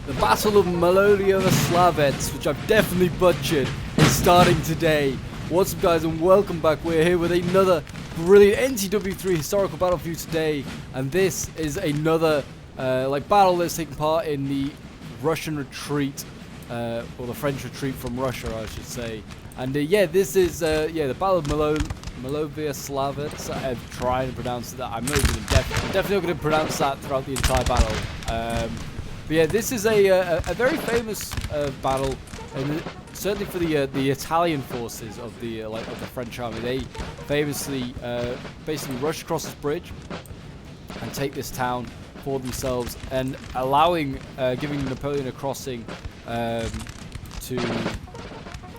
The Battle of Maloyaroslavets, which I've definitely butchered, is starting today. What's up, guys, and welcome back. We're here with another brilliant NTW3 historical battle for you today, and this is another battle that's taking part in the Russian retreat, or the French retreat from Russia, I should say. And yeah, this is the Battle of Maloyaroslavets. I'm trying to pronounce that. I'm not even definitely not going to pronounce that throughout the entire battle. But yeah, this is a very famous battle, and certainly for the Italian forces of the French army. They famously basically rush across this bridge and take this town for themselves, and giving Napoleon a crossing to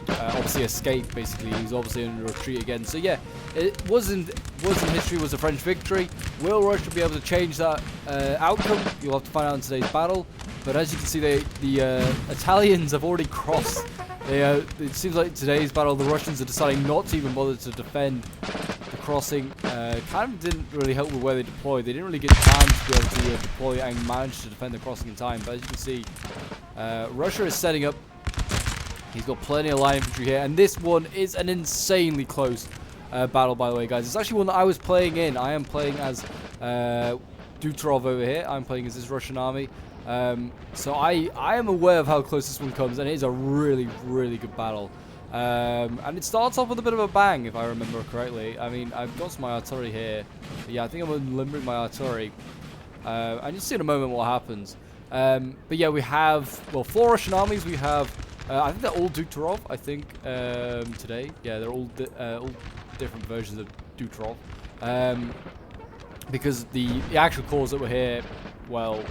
obviously escape. Basically, he's obviously in a retreat again. So yeah, it was in history was a French victory. Will Russia be able to change that outcome? You'll have to find out in today's battle. But as you can see, the Italians have already crossed. It seems like today's battle, the Russians are deciding not to even bother to defend the crossing. Kind of didn't really help with where they deployed. They didn't really get time to be able to deploy and manage to defend the crossing in time. But as you can see, Russia is setting up. He's got plenty of line infantry here, and this one is an insanely close battle, by the way, guys. It's actually one that I was playing in. I am playing as Dutrov over here. I'm playing as this Russian army. So I am aware of how close this one comes, and it is a really, really good battle. And it starts off with a bit of a bang, if I remember correctly. I mean, I've got my artillery here. But yeah, I think I'm unlimbering my artillery. And you'll see in a moment what happens. But yeah, we have, well, 4 Russian armies. We have, I think they're all Dutrov, I think, today. Yeah, they're all different versions of Dutrov. Because the actual corps that were here, well,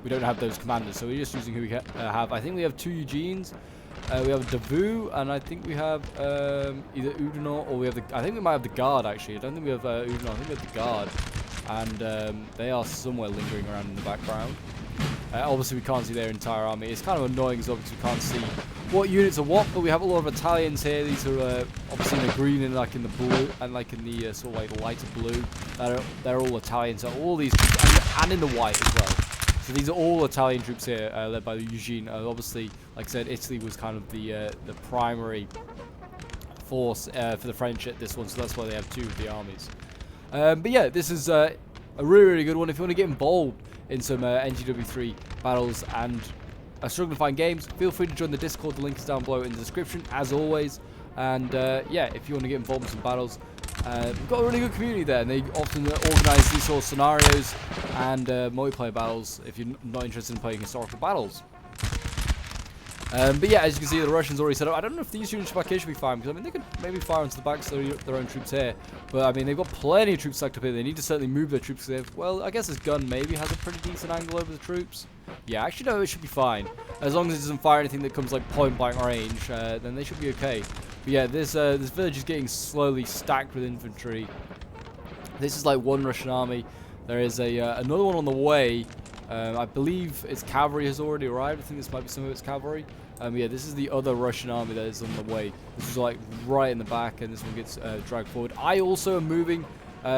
we don't have those commanders, so we're just using who we have. I think we have 2 Eugenes, we have a Davout, and I think we have either Oudinot, or we have I think we might have the Guard, actually. I don't think we have Oudinot, I think we have the Guard. And they are somewhere lingering around in the background. Obviously, we can't see their entire army. It's kind of annoying as well because we can't see what units are what, but we have a lot of Italians here. These are obviously in the green and in the blue, and in the sort of lighter blue. They're all Italian, so all these troops, and in the white as well. So these are all Italian troops here, led by the Eugene. Obviously, like I said, Italy was kind of the primary force for the French at this one, so that's why they have 2 of the armies. But yeah, this is a really, really good one. If you want to get involved in some NTW3 battles and are struggling to find games, feel free to join the Discord. The link is down below in the description, as always. And yeah, if you want to get involved in some battles, we've got a really good community there, and they often organise these sort of scenarios and multiplayer battles if you're not interested in playing historical battles. But yeah, as you can see, the Russians already set up. I don't know if these units back here should be firing, because I mean, they could maybe fire into the backs of their own troops here. But I mean, they've got plenty of troops stacked up here. They need to certainly move their troops. Because well, I guess this gun maybe has a pretty decent angle over the troops. Yeah, actually, no, it should be fine. As long as it doesn't fire anything that comes like point blank range, then they should be okay. But yeah, this village is getting slowly stacked with infantry. This is like one Russian army. There is another one on the way. I believe its cavalry has already arrived. I think this might be some of its cavalry. Yeah, this is the other Russian army that is on the way. This is like right in the back, and this one gets dragged forward. I also am moving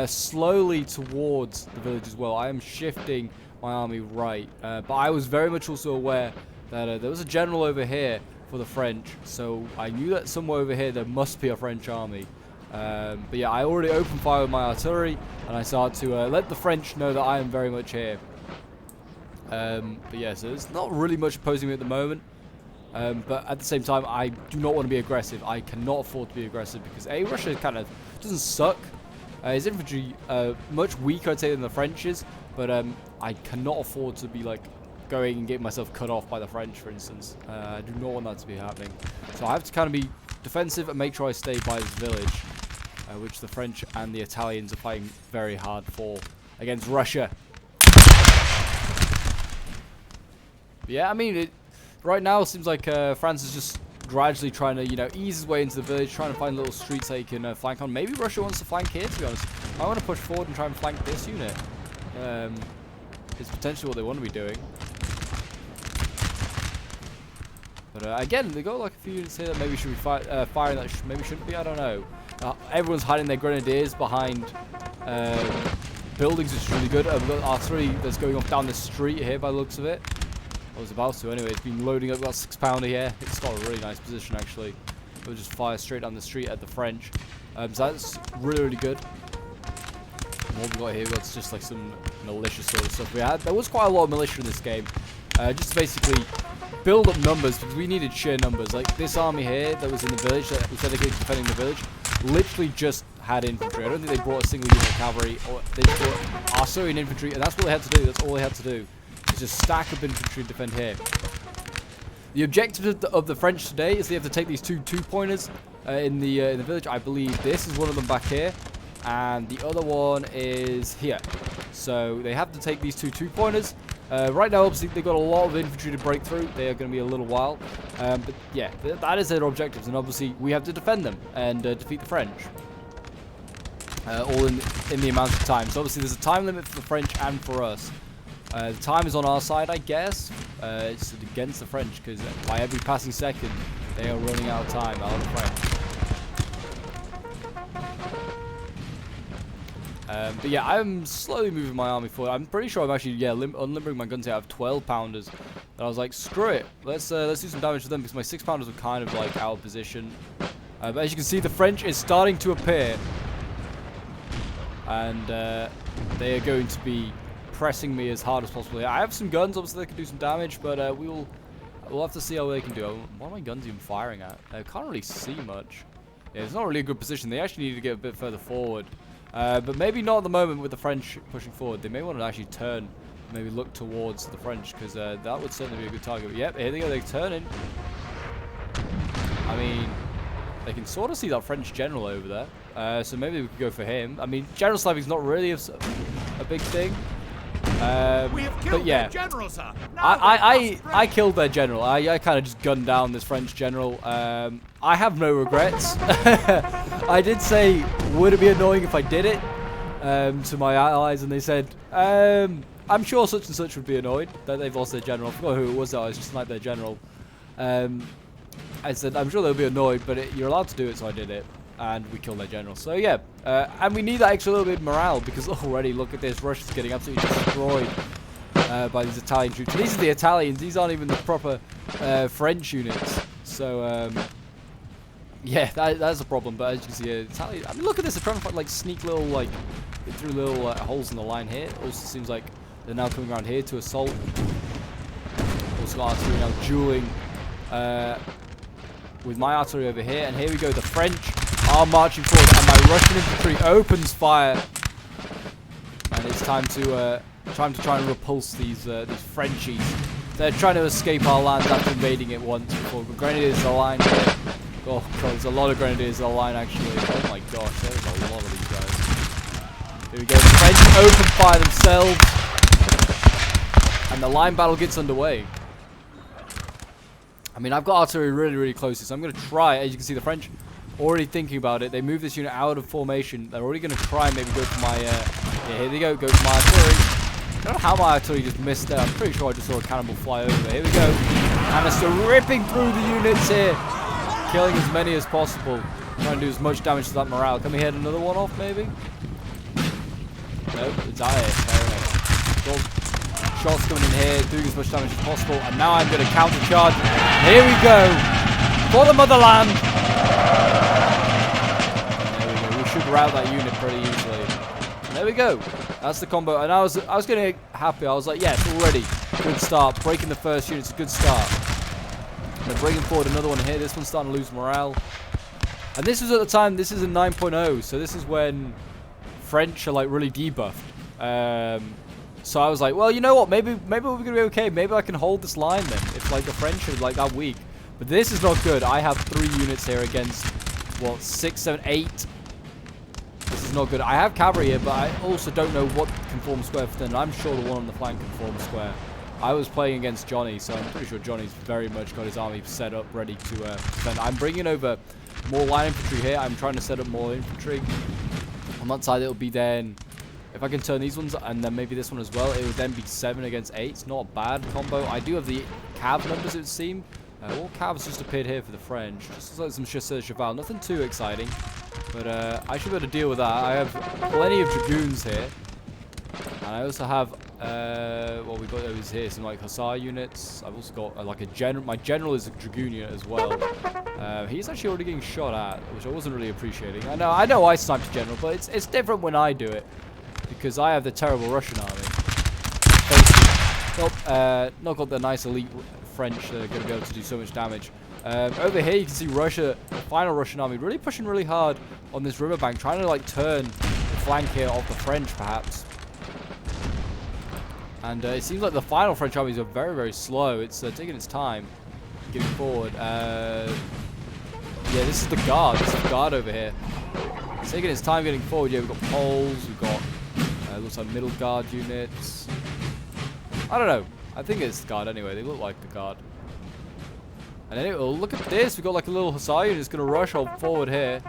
slowly towards the village as well. I am shifting my army right. But I was very much also aware that there was a general over here for the French, so I knew that somewhere over here there must be a French army. But yeah, I already opened fire with my artillery, and I started to let the French know that I am very much here. But yeah, so there's not really much opposing me at the moment. But at the same time, I do not want to be aggressive. I cannot afford to be aggressive because Russia kind of doesn't suck. His infantry much weaker, I'd say, than the French's. But I cannot afford to be like going and getting myself cut off by the French, for instance. I do not want that to be happening. So I have to kind of be defensive and make sure I stay by this village, which the French and the Italians are fighting very hard for against Russia. But yeah, I mean, right now it seems like France is just gradually trying to, ease his way into the village, trying to find little streets that he can flank on. Maybe Russia wants to flank here, to be honest. I want to push forward and try and flank this unit. It's potentially what they want to be doing. But again, they got like a few units here that maybe should be firing that maybe shouldn't be. I don't know. Everyone's hiding their grenadiers behind buildings, which is really good. We've got artillery that's going off down the street here by the looks of it. I was about to anyway. It's been loading up about 6 pounder here. It's got a really nice position actually. It'll just fire straight down the street at the French. So that's really, really good. And what we got here, that's just like some militia sort of stuff. There was quite a lot of militia in this game. Just to basically build up numbers because we needed sheer numbers. Like this army here that was in the village, that was dedicated to defending the village, literally just had infantry. I don't think they brought a single unit of cavalry, or they brought artillery and infantry, and that's what they had to do. That's all they had to do. Is just stack up infantry and defend here. The objective of the French today is they have to take these two pointers in the village. I believe this is one of them back here, and the other one is here. So they have to take these two pointers. Right now, obviously, they've got a lot of infantry to break through. They are going to be a little while. But yeah, that is their objectives. And obviously, we have to defend them and defeat the French. All in the amount of time. So obviously, there's a time limit for the French and for us. The time is on our side, I guess. It's against the French because by every passing second, they are running out of time out of the French. But yeah, I'm slowly moving my army forward. I'm pretty sure I'm actually, unlimbering my guns here. I have 12 pounders. And I was like, screw it. Let's do some damage to them because my 6 pounders were kind of like out of position. But as you can see, the French is starting to appear. And they are going to be pressing me as hard as possible. I have some guns, obviously they can do some damage, but we'll have to see how they can do. What are my guns even firing at? I can't really see much. Yeah, it's not really a good position. They actually need to get a bit further forward. But maybe not at the moment with the French pushing forward. They may want to actually turn, maybe look towards the French, because that would certainly be a good target. But yep, here they go, they're turning. I mean, they can sort of see that French general over there. So maybe we could go for him. I mean, Yaroslavets not really a big thing. But yeah, general, sir. I killed their general. I kind of just gunned down this French general. I have no regrets. I did say, would it be annoying if I did it to my allies, and they said, I'm sure such and such would be annoyed that they've lost their general. I forgot who it was though. I was just like their general. I said, I'm sure they'll be annoyed, but you're allowed to do it, so I did it. And we killed their general. So yeah, and we need that extra little bit of morale because already look at this, Russia's getting absolutely destroyed by these Italian troops. These are the Italians. These aren't even the proper French units. So yeah, that's a problem. But as you can see, Italian. I mean, look at this. They're trying to find, like sneak little get through little holes in the line here. Also seems like they're now coming around here to assault. Also got artillery now dueling with my artillery over here, and here we go. The French are marching forward, and my Russian infantry opens fire, and it's time to try and repulse these Frenchies. They're trying to escape our land after invading it once before. The grenadiers are aligned here. Oh god, there's a lot of grenadiers aligned actually. Oh my gosh, there's a lot of these guys. Here we go. The French open fire themselves, and the line battle gets underway. I mean, I've got artillery really, really close, so I'm going to try. As you can see, the French already thinking about it. They move this unit out of formation. They're already going to try and maybe go for my... yeah, here they go. Go for my artillery. I don't know how my artillery just missed there. I'm pretty sure I just saw a cannonball fly over there. Here we go. And it's ripping through the units here. Killing as many as possible. Trying to do as much damage to that morale. Can we hit another one off, maybe? Nope, it's out here. Fair enough. Shots coming in here, doing as much damage as possible, and now I'm going to counter-charge. Here we go, for the motherland. There we go. We should rout that unit pretty easily. And there we go. That's the combo. And I was getting happy. I was like, yes, already good start. Breaking the first unit's a good start. And they're bringing forward another one here. This one's starting to lose morale. And this was at the time. This is a 9.0, so this is when French are like really debuffed. So I was like, well, you know what? Maybe we're gonna be okay. Maybe I can hold this line then. If like the French are like that weak. But this is not good. I have 3 units here against what 6, 7, 8. This is not good. I have cavalry here, but I also don't know what can form square for them. I'm sure the one on the flank can form square. I was playing against Johnny, so I'm pretty sure Johnny's very much got his army set up, ready to defend. I'm bringing over more line infantry here. I'm trying to set up more infantry. On that side, it'll be then. If I can turn these ones and then maybe this one as well, it would then be 7 against 8. It's not a bad combo. I do have the cav numbers, it would seem. All cavs just appeared here for the French. Just like some chasseurs cheval. Nothing too exciting. But I should be able to deal with that. I have plenty of dragoons here. And I also have Well, we've got over here some like Hussar units. I've also got like a general. My general is a Dragoon unit as well. He's actually already getting shot at, which I wasn't really appreciating. I know I sniped a general, but it's different when I do it because I have the terrible Russian army. Not got the nice elite French that are going to be able to do so much damage. Over here you can see Russia, the final Russian army, really pushing really hard on this riverbank, trying to like turn the flank here of the French perhaps. And it seems like the final French armies are very, very slow. It's taking its time getting forward. Yeah, this is the guard. This is the guard over here. It's taking its time getting forward. Yeah, we've got Poles. We've got looks like middle guard units. I don't know. I think it's the guard anyway. They look like the guard. And anyway, look at this. We've got like a little Hussar unit. It's going to rush forward here.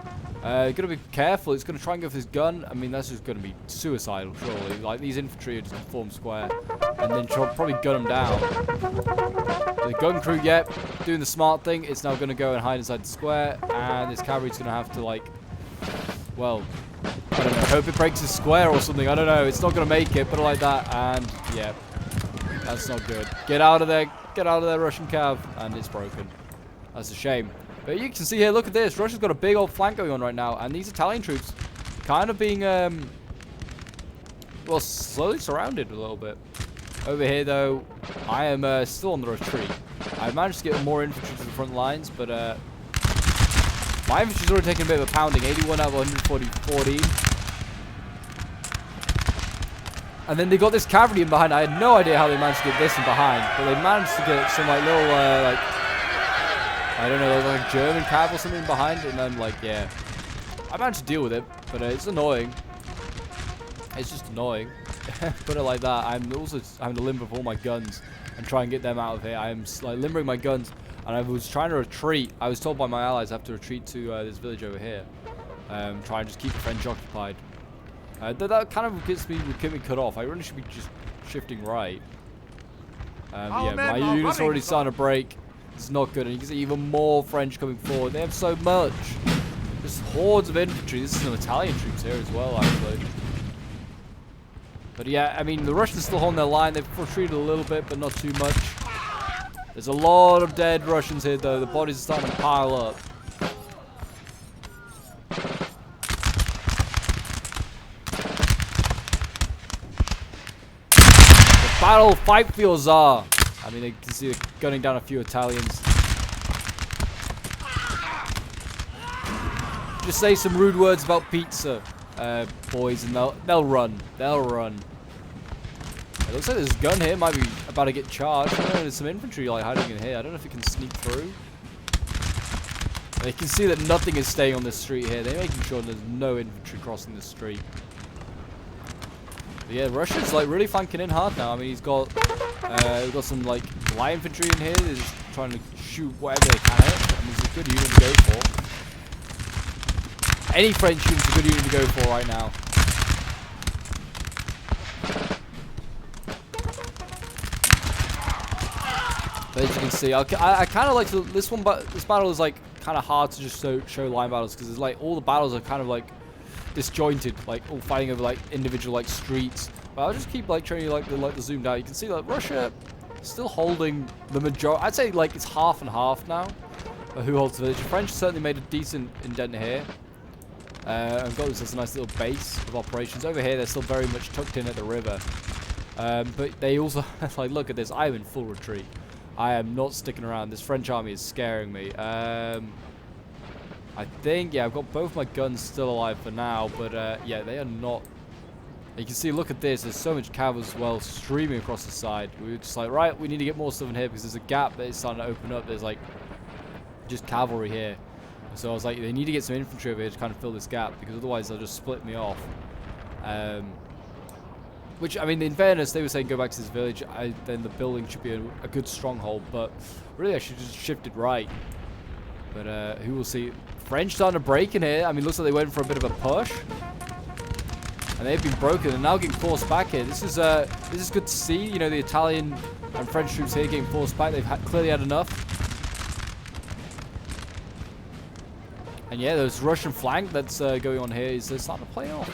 Got to be careful. It's going to try and go for his gun. I mean, that's just going to be suicidal, surely. Like, these infantry are just going to form square. And then probably gun them down. The gun crew, yep, doing the smart thing. It's now going to go and hide inside the square. And this cavalry's going to have to, like, well, I don't know. Hope it breaks the square or something. I don't know. It's not going to make it. Put it like that. And, yeah, that's not good. Get out of there. Get out of there, Russian cav. And it's broken. That's a shame. But you can see here, look at this. Russia's got a big old flank going on right now. And these Italian troops kind of being, well, slowly surrounded a little bit. Over here, though, I am still on the retreat. I've managed to get more infantry to the front lines, but my infantry's already taking a bit of a pounding. 81 out of 140, 14. And then they got this cavalry in behind. I had no idea how they managed to get this in behind. But they managed to get some, like, little, like, I don't know, like German cav or something behind, and I'm like, yeah, I managed to deal with it, but it's annoying. It's just annoying. Put it like that. I'm also having to limber all my guns and try and get them out of here. I'm like limbering my guns, and I was trying to retreat. I was told by my allies I have to retreat to this village over here, try and just keep the French occupied. That kind of gets me cut off. I really should be just shifting right. Yeah, my unit's already starting to break. It's not good, and you can see even more French coming forward. They have so much. Just hordes of infantry. This is some Italian troops here as well, actually. But yeah, I mean, the Russians still holding their line. They've retreated a little bit, but not too much. There's a lot of dead Russians here, though. The bodies are starting to pile up. The battle, fight for your Tsar. I mean, you can see they're gunning down a few Italians. Just say some rude words about pizza, boys, and they'll run. They'll run. It looks like this gun here might be about to get charged. I don't know, there's some infantry like hiding in here. I don't know if it can sneak through. They can see that nothing is staying on this street here. They're making sure there's no infantry crossing the street. But yeah, Russia's like really flanking in hard now. I mean, we've got some like light infantry in here. They're just trying to shoot whatever they can at. I mean, it's a good unit to go for. Any French unit's a good unit to go for right now. But as you can see, I kind of like this one, but this battle is like kind of hard to just show line battles because it's like all the battles are kind of like disjointed, like all fighting over like individual like streets. But I'll just keep like showing you like the zoomed out. You can see like Russia still holding the majority. I'd say like it's half and half now. Who holds the village? The French certainly made a decent indent here. I've got this as a nice little base of operations. Over here, they're still very much tucked in at the river. But they also, like, look at this. I am in full retreat. I am not sticking around. This French army is scaring me. I think, yeah, I've got both my guns still alive for now. But, yeah, they are not. You can see, look at this. There's so much cav as well streaming across the side. We were just like, right, we need to get more stuff in here because there's a gap that is starting to open up. There's, like, just cavalry here. So I was like, they need to get some infantry over here to kind of fill this gap because otherwise they'll just split me off. Which, I mean, in fairness, they were saying go back to this village. Then the building should be a good stronghold. But really, I should just shift it right. But who will see? French starting to break in here. I mean, looks like they went for a bit of a push. And they've been broken and now getting forced back here. This is good to see. You know, the Italian and French troops here getting forced back. They've clearly had enough. And yeah, there's Russian flank that's going on here is starting to play off.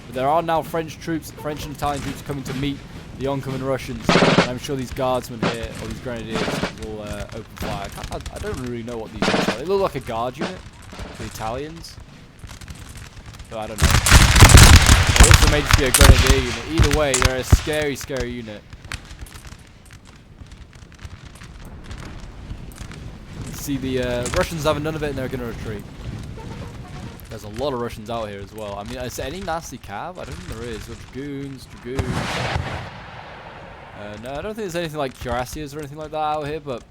But there are now French troops, French and Italian troops coming to meet the oncoming Russians. And I'm sure these guardsmen here, or these grenadiers, will open fire. I don't really know what these units are. They look like a guard unit. The Italians. So I don't know. They also may just be a grenadier unit. Either way, they're a scary, scary unit. See, the Russians having none of it and they're going to retreat. There's a lot of Russians out here as well. I mean, is there any nasty cav? I don't think there is. Dragoons. No, I don't think there's anything like cuirassiers or anything like that out here, but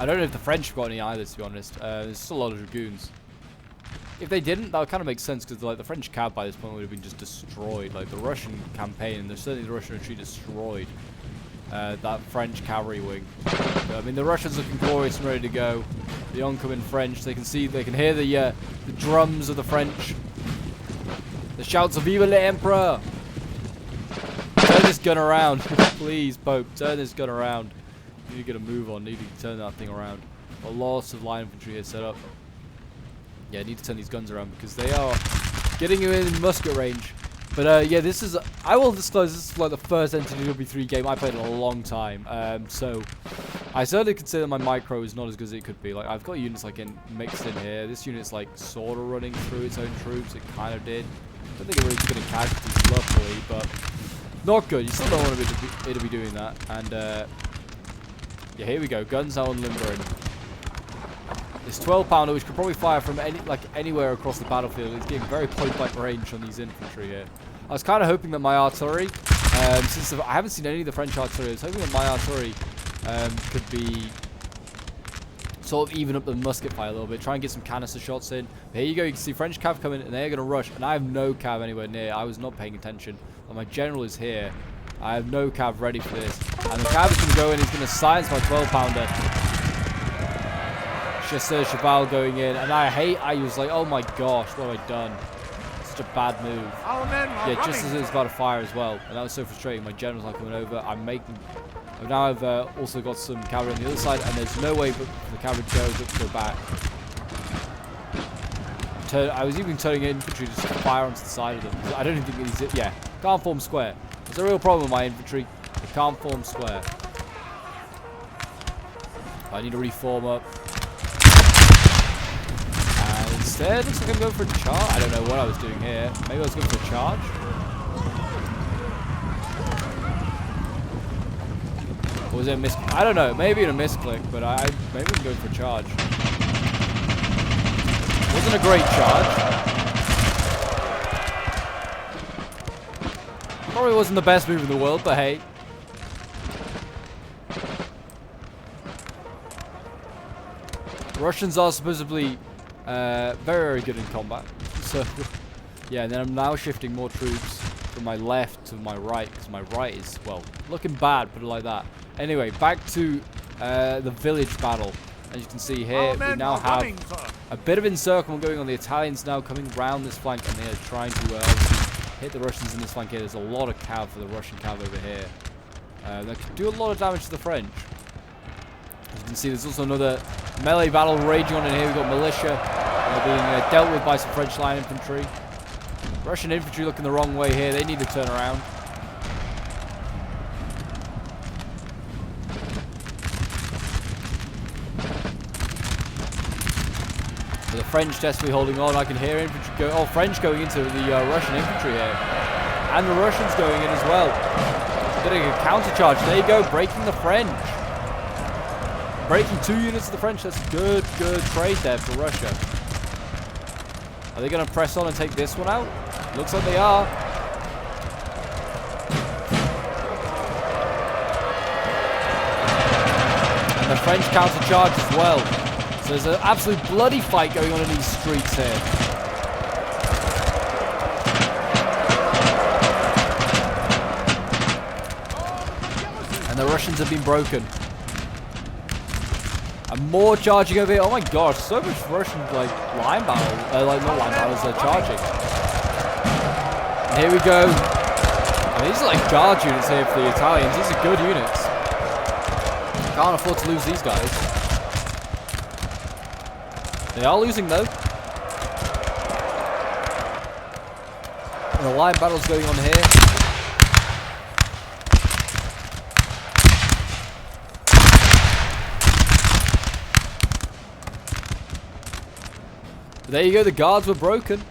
I don't know if the French have got any either, to be honest. There's still a lot of dragoons. If they didn't, that would kind of make sense, because like the French cav by this point would have been just destroyed. Like the Russian campaign, and certainly the Russian retreat destroyed that French cavalry wing. But, I mean, the Russians looking glorious and ready to go. The oncoming French, they can hear the drums of the French. The shouts of "Vive l'Empereur!" Turn this gun around, please, Pope. Turn this gun around. Need to get a move on. Need to turn that thing around. A lot of line infantry here set up. Yeah, I need to turn these guns around because they are getting you in musket range. But yeah, this is, I will disclose, this is like the first NTW3 game I played in a long time. So I certainly consider my micro is not as good as it could be. Like, I've got units like mixed in here. This unit's like sort of running through its own troops. It kind of did. I don't think it really took any casualties, luckily, but not good. You still don't want it to be doing that. And yeah, here we go. Guns now unlimbering. This 12-pounder, which could probably fire from anywhere across the battlefield, is getting very point-blank range on these infantry here. I was kind of hoping that my artillery, since I haven't seen any of the French artillery, I was hoping that my artillery could be sort of even up the musket fire a little bit, try and get some canister shots in. But here you go, you can see French cav coming, and they're going to rush, and I have no cav anywhere near. I was not paying attention. And my general is here. I have no cav ready for this. And the cav is going to go in, he's going to silence my 12-pounder. Chasseur Cheval going in, and I was like, oh my gosh, what have I done? Such a bad move. Yeah, just as it was about to fire as well, and that was so frustrating. My general's not coming over. Now I've also got some cavalry on the other side, and there's no way for the cavalry to go back. I was even turning infantry just to fire onto the side of them. I don't even think these, yeah, can't form square. There's a real problem with my infantry. They can't form square. I need to reform up. Instead, looks like I'm going for a charge. I don't know what I was doing here. Maybe I was going for a charge. Or was it a misclick? I don't know. Maybe in a misclick, but maybe I'm going for a charge. Wasn't a great charge. Probably wasn't the best move in the world, but hey. The Russians are supposedly very, very good in combat. So, yeah, and then I'm now shifting more troops from my left to my right, because my right is, well, looking bad, put it like that. Anyway, back to the village battle. As you can see here, we now have a bit of encirclement going on. The Italians now coming round this flank, and they are trying to obviously hit the Russians in this flank here. There's a lot of cav for the Russian cav over here. That can do a lot of damage to the French. As you can see, there's also another melee battle raging on in here. We've got militia being dealt with by some French line infantry. Russian infantry looking the wrong way here. They need to turn around. So the French desperately holding on. I can hear infantry go. Oh, French going into the Russian infantry here. And the Russians going in as well. Getting a counter charge. There you go, breaking the French. Breaking 2 units of the French. That's good trade there for Russia. Are they going to press on and take this one out? Looks like they are. And the French counter charge as well. So there's an absolute bloody fight going on in these streets here. And the Russians have been broken. And more charging over here. Oh my gosh, so much Russian like line battle, not line battles, they're charging. And here we go. And these are like guard units here for the Italians. These are good units. Can't afford to lose these guys. They are losing though. And the line battle's going on here. But there you go, the guards were broken.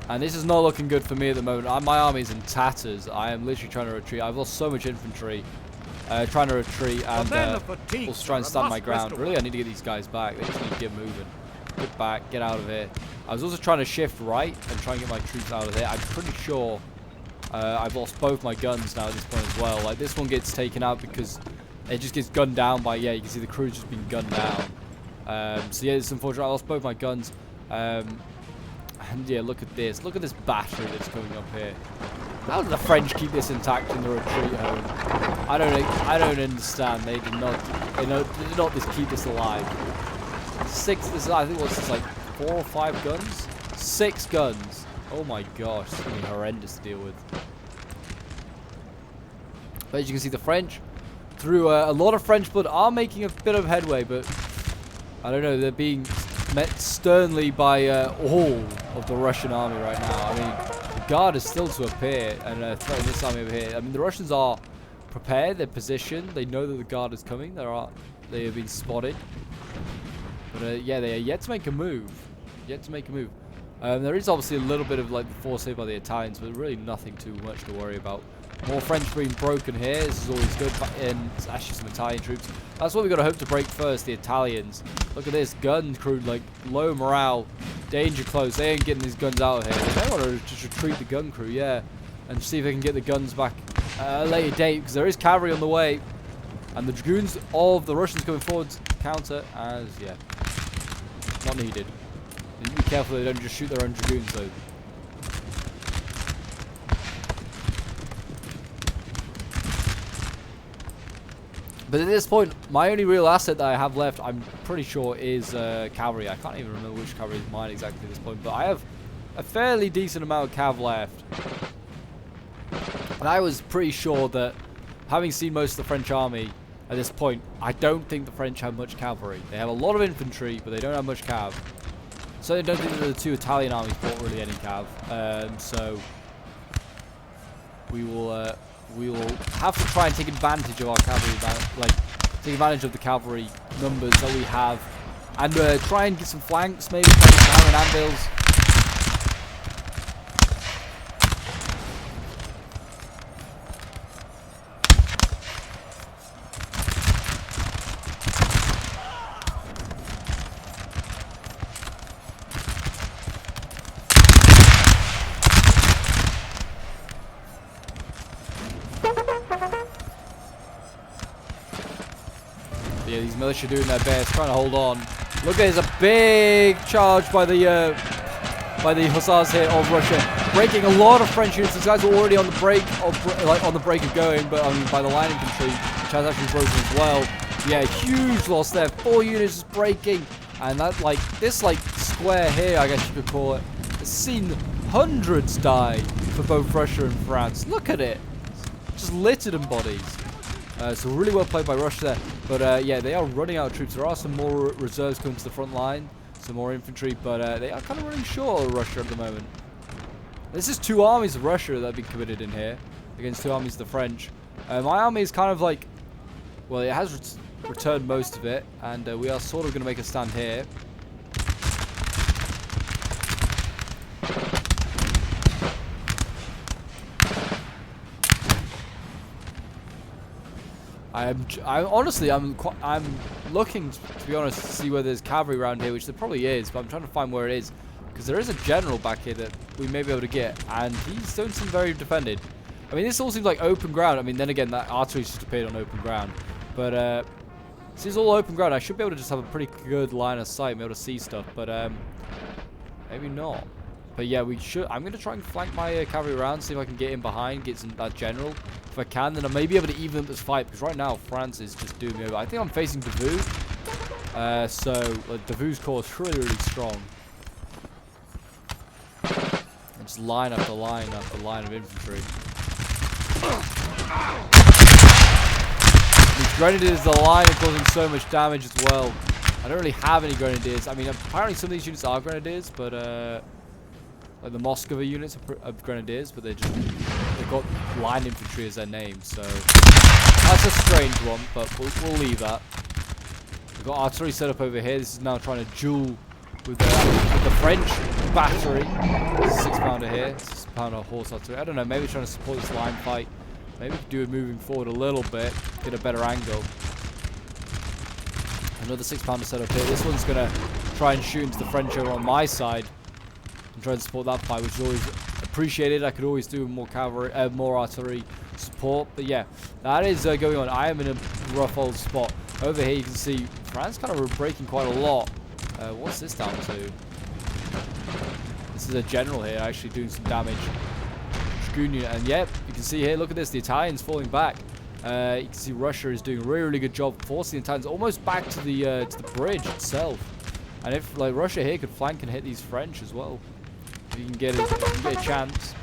And this is not looking good for me at the moment. My army's in tatters. I am literally trying to retreat. I've lost so much infantry. Trying to retreat and we'll try and stand my ground. Really, I need to get these guys back. They just need to get moving. Get back, get out of here. I was also trying to shift right and try and get my troops out of here. I'm pretty sure I've lost both my guns now at this point as well. Like, this one gets taken out because it just gets gunned down by, yeah, you can see the crew's just been gunned down. So yeah, it's unfortunate. I lost both my guns. And yeah, look at this. Look at this battery that's coming up here. How did the French keep this intact in the retreat home? I don't understand. They did not just keep this alive. I think what's this, like 4 or 5 guns? 6 guns. Oh my gosh, it's gonna be horrendous to deal with. But as you can see, the French, through a lot of French blood, are making a bit of headway, but I don't know, they're being met sternly by all of the Russian army right now. I mean, the guard is still to appear and threaten this army over here. I mean, the Russians are prepared, they're positioned, they know that the guard is coming, they have been spotted. But yeah, they are yet to make a move. There is obviously a little bit of like the force here by the Italians, but really nothing too much to worry about. More French being broken here. This is always good. And it's actually some Italian troops. That's what we got to hope to break first, the Italians. Look at this. Gun crew, like, low morale. Danger close. They ain't getting these guns out of here. They want to just retreat the gun crew, yeah. And see if they can get the guns back at a later date, because there is cavalry on the way. And the dragoons of the Russians coming forward to counter as, yeah, not needed. You need to be careful they don't just shoot their own dragoons, though. But at this point, my only real asset that I have left, I'm pretty sure, is cavalry. I can't even remember which cavalry is mine exactly at this point, but I have a fairly decent amount of cav left. And I was pretty sure that, having seen most of the French army at this point, I don't think the French have much cavalry. They have a lot of infantry, but they don't have much cav. So I don't think that the 2 Italian armies brought really any cav. So we will have to try and take advantage of our cavalry, take advantage of the cavalry numbers that we have, and try and get some flanks, maybe try some iron anvils. Yeah, these militia doing their best, trying to hold on. Look, there's a big charge by the hussars here of Russia, breaking a lot of French units. These guys are already on the break of going, but I mean by the line infantry, which has actually broken as well. Yeah, huge loss there. 4 units just breaking, and that this square here, I guess you could call it, has seen hundreds die for both Russia and France. Look at it, just littered in bodies. So really well played by Russia there. But yeah, they are running out of troops. There are some more reserves coming to the front line, some more infantry, but they are kind of running short of Russia at the moment. This is 2 armies of Russia that have been committed in here against 2 armies of the French. My army is kind of like, well, it has returned most of it, and we are sort of going to make a stand here. I'm looking, to be honest, to see whether there's cavalry around here, which there probably is, but I'm trying to find where it is, because there is a general back here that we may be able to get, and he's don't seem very defended. I mean, this all seems like open ground. I mean, then again, that artillery just appeared on open ground, but this is all open ground. I should be able to just have a pretty good line of sight, be able to see stuff, but maybe not. But yeah, we should. I'm going to try and flank my cavalry around, see if I can get in behind, get some that general. If I can, then I may be able to even up this fight, because right now France is just doing me over. I think I'm facing Davout, so Davout's corps is really, really strong. And just line after line after line of infantry. These grenadiers, the line are causing so much damage as well. I don't really have any grenadiers. I mean, apparently some of these units are grenadiers, but like the Moscow units of grenadiers, but they've got line infantry as their name. So that's a strange one, but we'll leave that. We've got artillery set up over here. This is now trying to duel with the French battery. There's a 6-pounder here, 6-pounder horse artillery. I don't know, maybe trying to support this line fight. Maybe we could do it moving forward a little bit, get a better angle. Another 6-pounder set up here. This one's going to try and shoot into the French over on my side and try and support that fight, which is always appreciated. I could always do more cavalry, more artillery support. But yeah, that is going on. I am in a rough old spot. Over here you can see France kind of breaking quite a lot. What's this down to? This is a general here actually doing some damage. Dragoon unit, and yep, you can see here, look at this, the Italians falling back. You can see Russia is doing a really, really good job forcing the Italians almost back to the bridge itself. And if like Russia here could flank and hit these French as well, if you can get a chance.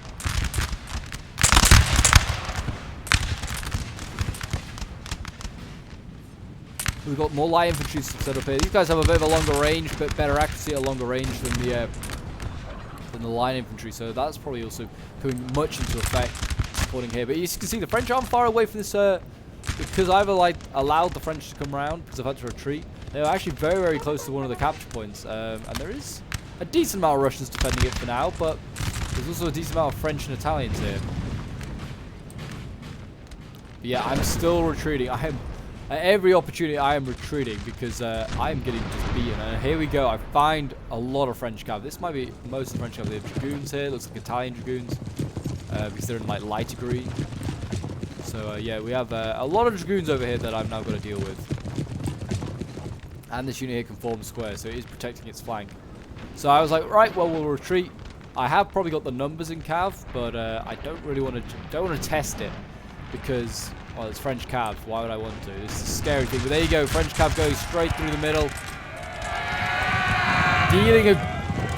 We've got more light infantry set up here. These guys have a bit of a longer range, but better accuracy at a longer range than the line infantry. So that's probably also coming much into effect supporting here. But you can see the French aren't far away from this because I've allowed the French to come around because I've had to retreat. They're actually very, very close to one of the capture points, and there is a decent amount of Russians defending it for now. But there's also a decent amount of French and Italians here. But yeah, I'm still retreating. I am. At every opportunity, I am retreating because I am getting just beaten. And here we go. I find a lot of French cav. This might be most of the French cav. They have dragoons here. Looks like Italian dragoons because they're in like lighter green. So yeah, we have a lot of dragoons over here that I've now got to deal with. And this unit here can form square, so it is protecting its flank. So I was like, right, well, we'll retreat. I have probably got the numbers in cav, but I don't really want to test it because. Well, it's French cav. Why would I want to? This is a scary thing. But there you go. French cav going straight through the middle. Dealing a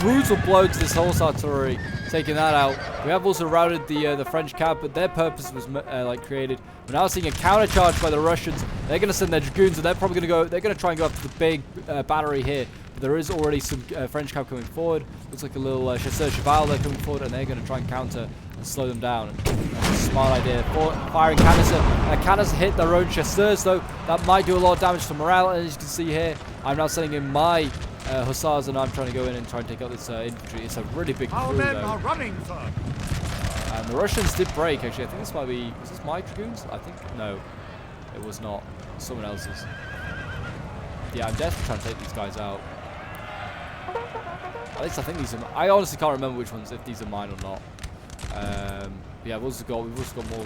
brutal blow to this horse artillery. Taking that out. We have also routed the French cav, but their purpose was created. We're now seeing a countercharge by the Russians. They're going to send their dragoons, and they're probably going to go. They're going to try and go after the big battery here. But there is already some French cav coming forward. Looks like a little chasseur cheval they're coming forward, and they're going to try and counter and slow them down. That's a smart idea. Firing canister. Canister hit their own chasseurs, though. That might do a lot of damage to morale. And as you can see here, I'm now sending in my hussars, and I'm trying to go in and try and take out this infantry. It's a really big crew, men though. are running, sir. And the Russians did break, actually. I think this might be... Was this my dragoons? I think... No. It was not. Someone else's. Yeah, I'm definitely trying to take these guys out. At least I think these are... I honestly can't remember which ones, if these are mine or not. Yeah, we've also got more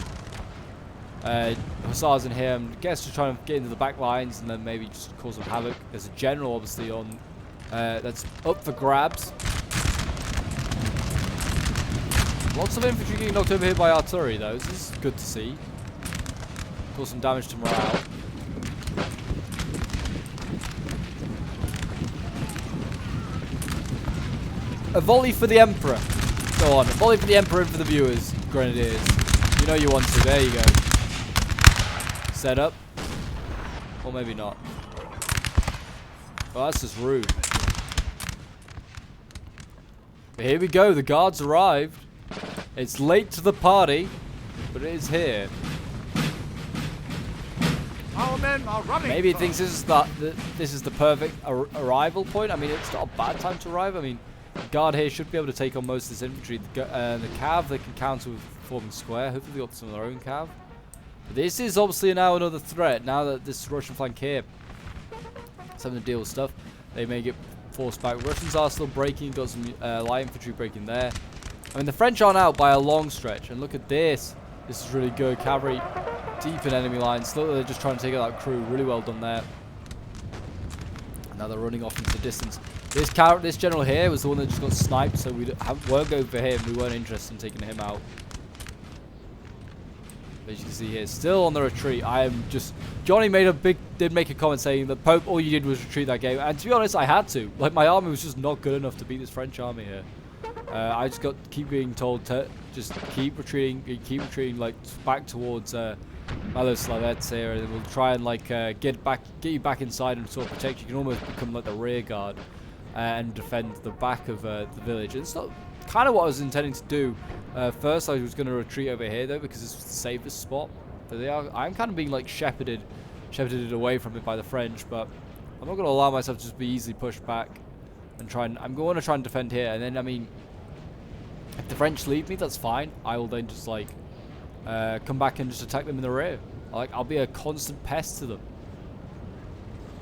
hussars in here. I guess just trying to get into the back lines and then maybe just cause some havoc. There's a general, obviously, on that's up for grabs. Lots of infantry getting knocked over here by artillery, though. This is good to see. Cause some damage to morale. A volley for the Emperor. Go on, a volley for the Emperor and for the viewers, Grenadiers. You know you want to. There you go. Set up. Or maybe not. Well, that's just rude. But here we go. The guards arrived. It's late to the party, but it is here. Our men are running. Maybe it thinks this is the perfect arrival point. I mean, it's not a bad time to arrive. I mean, the guard here should be able to take on most of this infantry. The cav they can counter with forming square. Hopefully, they got some of their own cav. But this is obviously now another threat. Now that this Russian flank here is having to deal with stuff, they may get forced back. Russians are still breaking. Got some light infantry breaking there. I mean, the French aren't out by a long stretch. And look at this. This is really good. Cavalry deep in enemy lines. Look, they're just trying to take out that crew. Really well done there. Now they're running off into the distance. This general here was the one that just got sniped, so we weren't going for him. We weren't interested in taking him out. As you can see here, still on the retreat. I am just... Johnny did make a comment saying that Pope, all you did was retreat that game. And to be honest, I had to. Like, my army was just not good enough to beat this French army here. I just keep being told to just keep retreating, like, back towards Maloyaroslavets here, and we'll try and, like, get you back inside and sort of protect you. You can almost become, like, the rear guard and defend the back of the village. It's not kind of what I was intending to do. First, I was going to retreat over here, though, because it's the safest spot. But I'm kind of being, like, shepherded away from it by the French, but I'm not going to allow myself to just be easily pushed back and I'm going to try and defend here. And then, I mean, if the French leave me, that's fine. I will then just, like, come back and just attack them in the rear. I'll be a constant pest to them.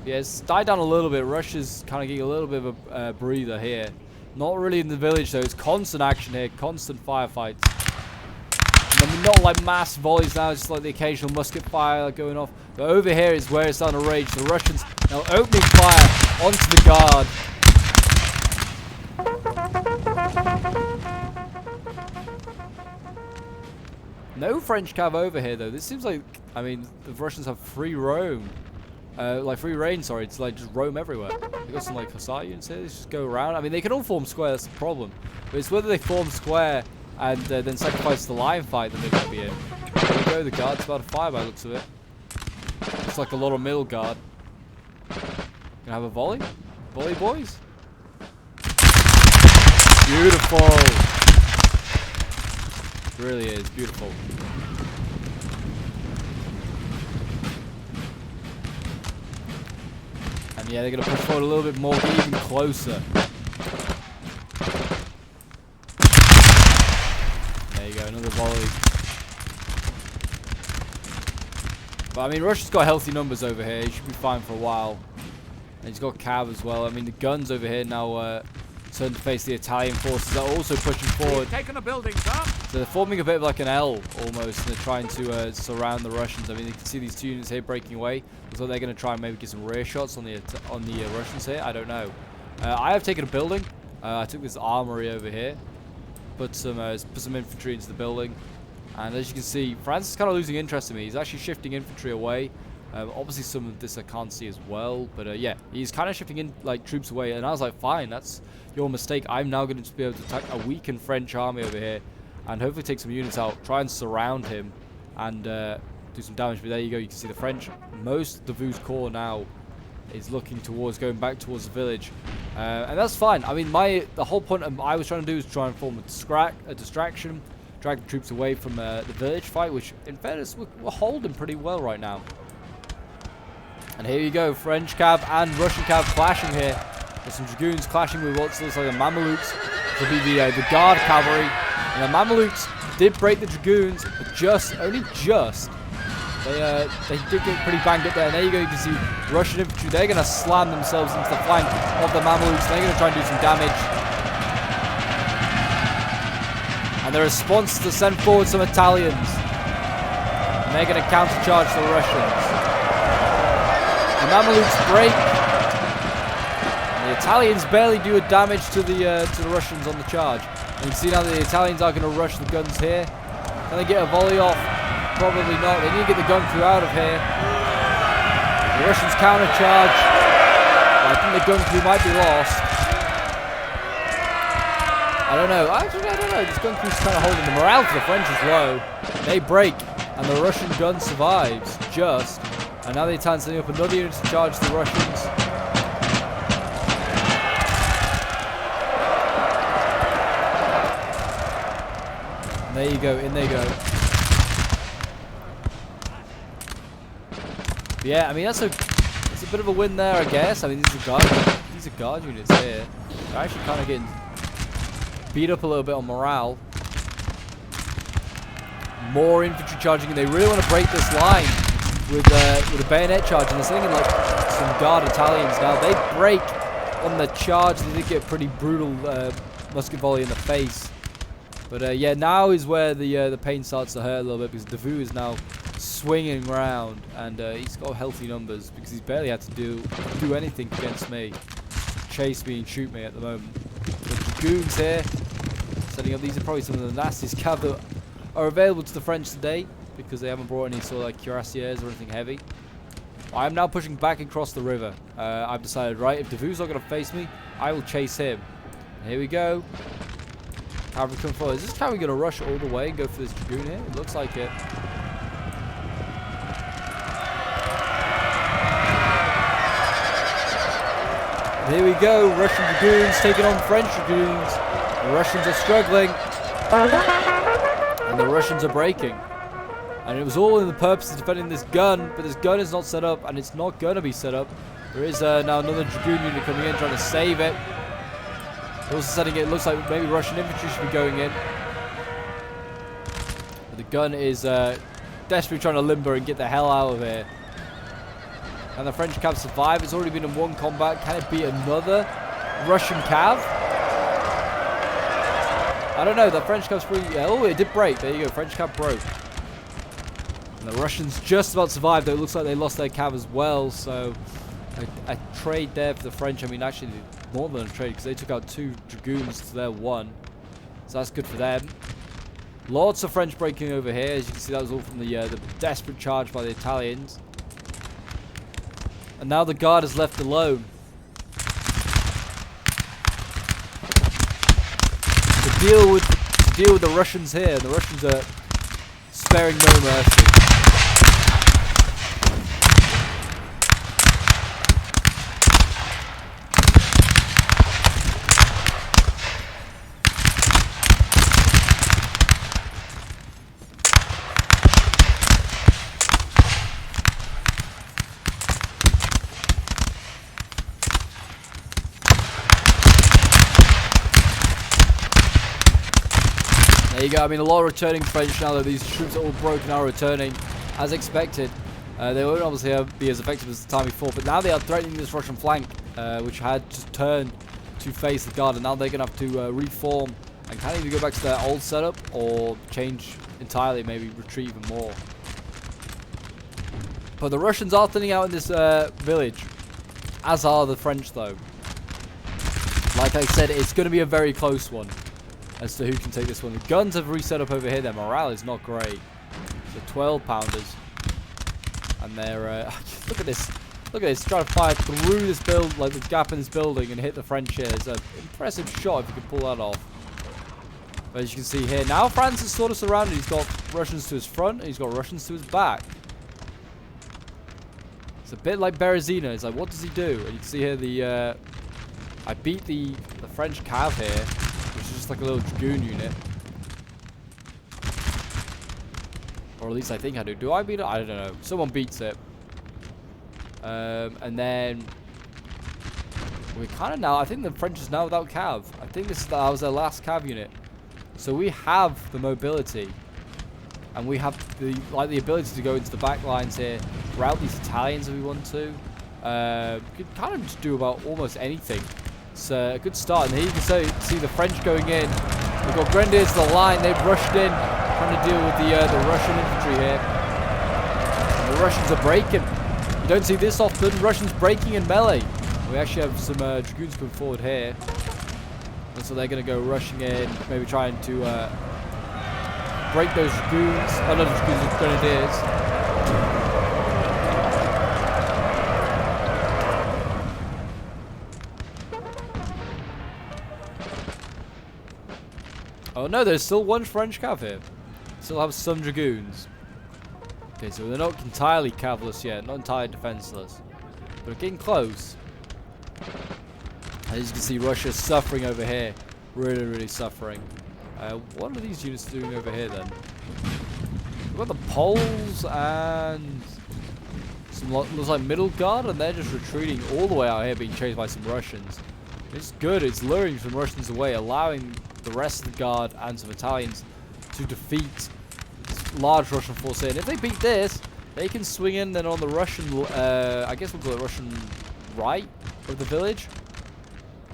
Yeah, it's died down a little bit. Russia's kind of getting a little bit of a breather here. Not really in the village, though. It's constant action here. Constant firefights. I mean, not like mass volleys now. Just like the occasional musket fire going off. But over here is where it's starting to rage. The Russians now opening fire onto the guard. No French cav over here, though. This seems like, I mean, the Russians have free roam. Like free reign, sorry, to like just roam everywhere. They got some like Hussar units here, they just go around. I mean, they can all form square, that's the problem. But it's whether they form square and then sacrifice the line fight that they're going to be in. There we go, the guard's about to fire by the looks of it. It's like a lot of middle guard. Gonna have a volley? Volley, boys? Beautiful! It really is, beautiful. And yeah, they're going to push forward a little bit more, get even closer. There you go, another volley. But I mean, Russia's got healthy numbers over here. He should be fine for a while. And he's got cav as well. I mean, the guns over here now turn to face the Italian forces that are also pushing forward. Taking a building, sir. So they're forming a bit of like an L almost, and they're trying to surround the Russians. I mean, you can see these two units here breaking away. Looks like they're going to try and maybe get some rear shots on the Russians here. I don't know. I have taken a building. I took this armory over here, put some infantry into the building, and as you can see, France is kind of losing interest in me. He's actually shifting infantry away. Obviously, some of this I can't see as well, but yeah, he's kind of shifting in like troops away, and I was like, fine, that's your mistake. I'm now going to be able to attack a weakened French army over here, and hopefully take some units out, try and surround him, and do some damage. But there you go, you can see the French, most of Davout's corps now is looking towards going back towards the village, and that's fine. I mean, the whole point I was trying to do is try and form a distraction, drag the troops away from the village fight, which in fairness we're holding pretty well right now. And here you go, French cav and Russian cav clashing here. There's some dragoons clashing with what looks like the Mamelukes. This will be the guard cavalry. And the Mamelukes did break the dragoons, but only just. They did get pretty banged up there. And there you go, you can see Russian infantry. They're going to slam themselves into the flank of the Mamelukes. They're going to try and do some damage. And the response is to send forward some Italians. And they're going to countercharge the Russians. The Mamelukes break. And the Italians barely do a damage to the Russians on the charge. And you can see now that the Italians are going to rush the guns here. Can they get a volley off? Probably not. They need to get the gun crew out of here. The Russians counter-charge. I think the gun crew might be lost. I don't know. Actually, I don't know. This gun crew's kind of holding. The morale for the French is low. They break. And the Russian gun survives. Just. And now the Italians setting up another unit to charge the Russians. And there you go, in they go. But yeah, I mean that's a bit of a win there, I guess. I mean these are guard units here. They're actually kind of getting beat up a little bit on morale. More infantry charging, and they really want to break this line with a bayonet charge, and they're sending in like some guard Italians now. They break on the charge. They did get a pretty brutal musket volley in the face. But yeah, now is where the pain starts to hurt a little bit, because Davout is now swinging around, and he's got healthy numbers because he's barely had to do anything against me, chase me and shoot me at the moment. The dragoons here setting up. These are probably some of the nastiest cav that are available to the French today, because they haven't brought any sort of like cuirassiers or anything heavy. I am now pushing back across the river. I've decided, right, if Davout's not going to face me, I will chase him. And here we go. Cavalry coming forward. Is this cavalry going to rush all the way and go for this dragoon here? It looks like it. And here we go. Russian dragoons taking on French dragoons. The Russians are struggling. And the Russians are breaking. And it was all in the purpose of defending this gun, but this gun is not set up, and it's not going to be set up. There is now another Dragoon unit coming in, trying to save it. They're also setting it, looks like maybe Russian infantry should be going in. But the gun is desperately trying to limber and get the hell out of here. And the French cav survive. It's already been in one combat. Can it be another Russian cav? I don't know. The French cav's pretty... oh, it did break. There you go. French cav broke. And the Russians just about survived, though. It looks like they lost their cav as well. So a trade there for the French. I mean, actually, more than a trade, because they took out 2 Dragoons to their 1. So that's good for them. Lots of French breaking over here. As you can see, that was all from the desperate charge by the Italians. And now the guard is left alone. To deal with the Russians here. The Russians are sparing no mercy. There you go. I mean, a lot of returning French now that these troops are all broken are returning as expected. They won't obviously be as effective as the time before, but now they are threatening this Russian flank, which had just turned to face the guard, and now they're going to have to reform and kind of either go back to their old setup or change entirely, maybe retreat even more. But the Russians are thinning out in this village, as are the French, though. Like I said, it's going to be a very close one as to who can take this one. The guns have reset up over here. Their morale is not great. So 12 pounders. And they're... look at this. Look at this. Trying to fire through this build, like the gap in this building, and hit the French here. It's an impressive shot if you can pull that off. But as you can see here, now France is sort of surrounded. He's got Russians to his front, and he's got Russians to his back. It's a bit like Berezina. It's like, what does he do? And you can see here the... I beat the French cav here, which is just like a little Dragoon unit. Or at least I think I do. Do I beat it? I don't know. Someone beats it. And then... we're kind of now... I think the French is now without cav. I think that was their last cav unit. So we have the mobility. And we have the ability to go into the back lines here. Route these Italians if we want to. We could kind of just do about almost anything. It's a good start. And here you can see the French going in. We've got Grenadiers to the line. They've rushed in, trying to deal with the Russian infantry here. And the Russians are breaking. You don't see this often. Russians breaking in melee. We actually have some Dragoons coming forward here. And so they're going to go rushing in, maybe trying to break those Dragoons. Oh, not Dragoons, Grenadiers. Oh no, there's still one French cav here. Still have some Dragoons. Okay, so they're not entirely cavaless yet, not entirely defenseless. But getting close. As you can see, Russia's suffering over here. Really, really suffering. What are these units doing over here then? We've got the Poles and some looks like middle guard, and they're just retreating all the way out here, being chased by some Russians. It's good. It's luring some Russians away, allowing the rest of the guard and some Italians to defeat this large Russian force here. And if they beat this, they can swing in then on the Russian, I guess we'll call it Russian right of the village.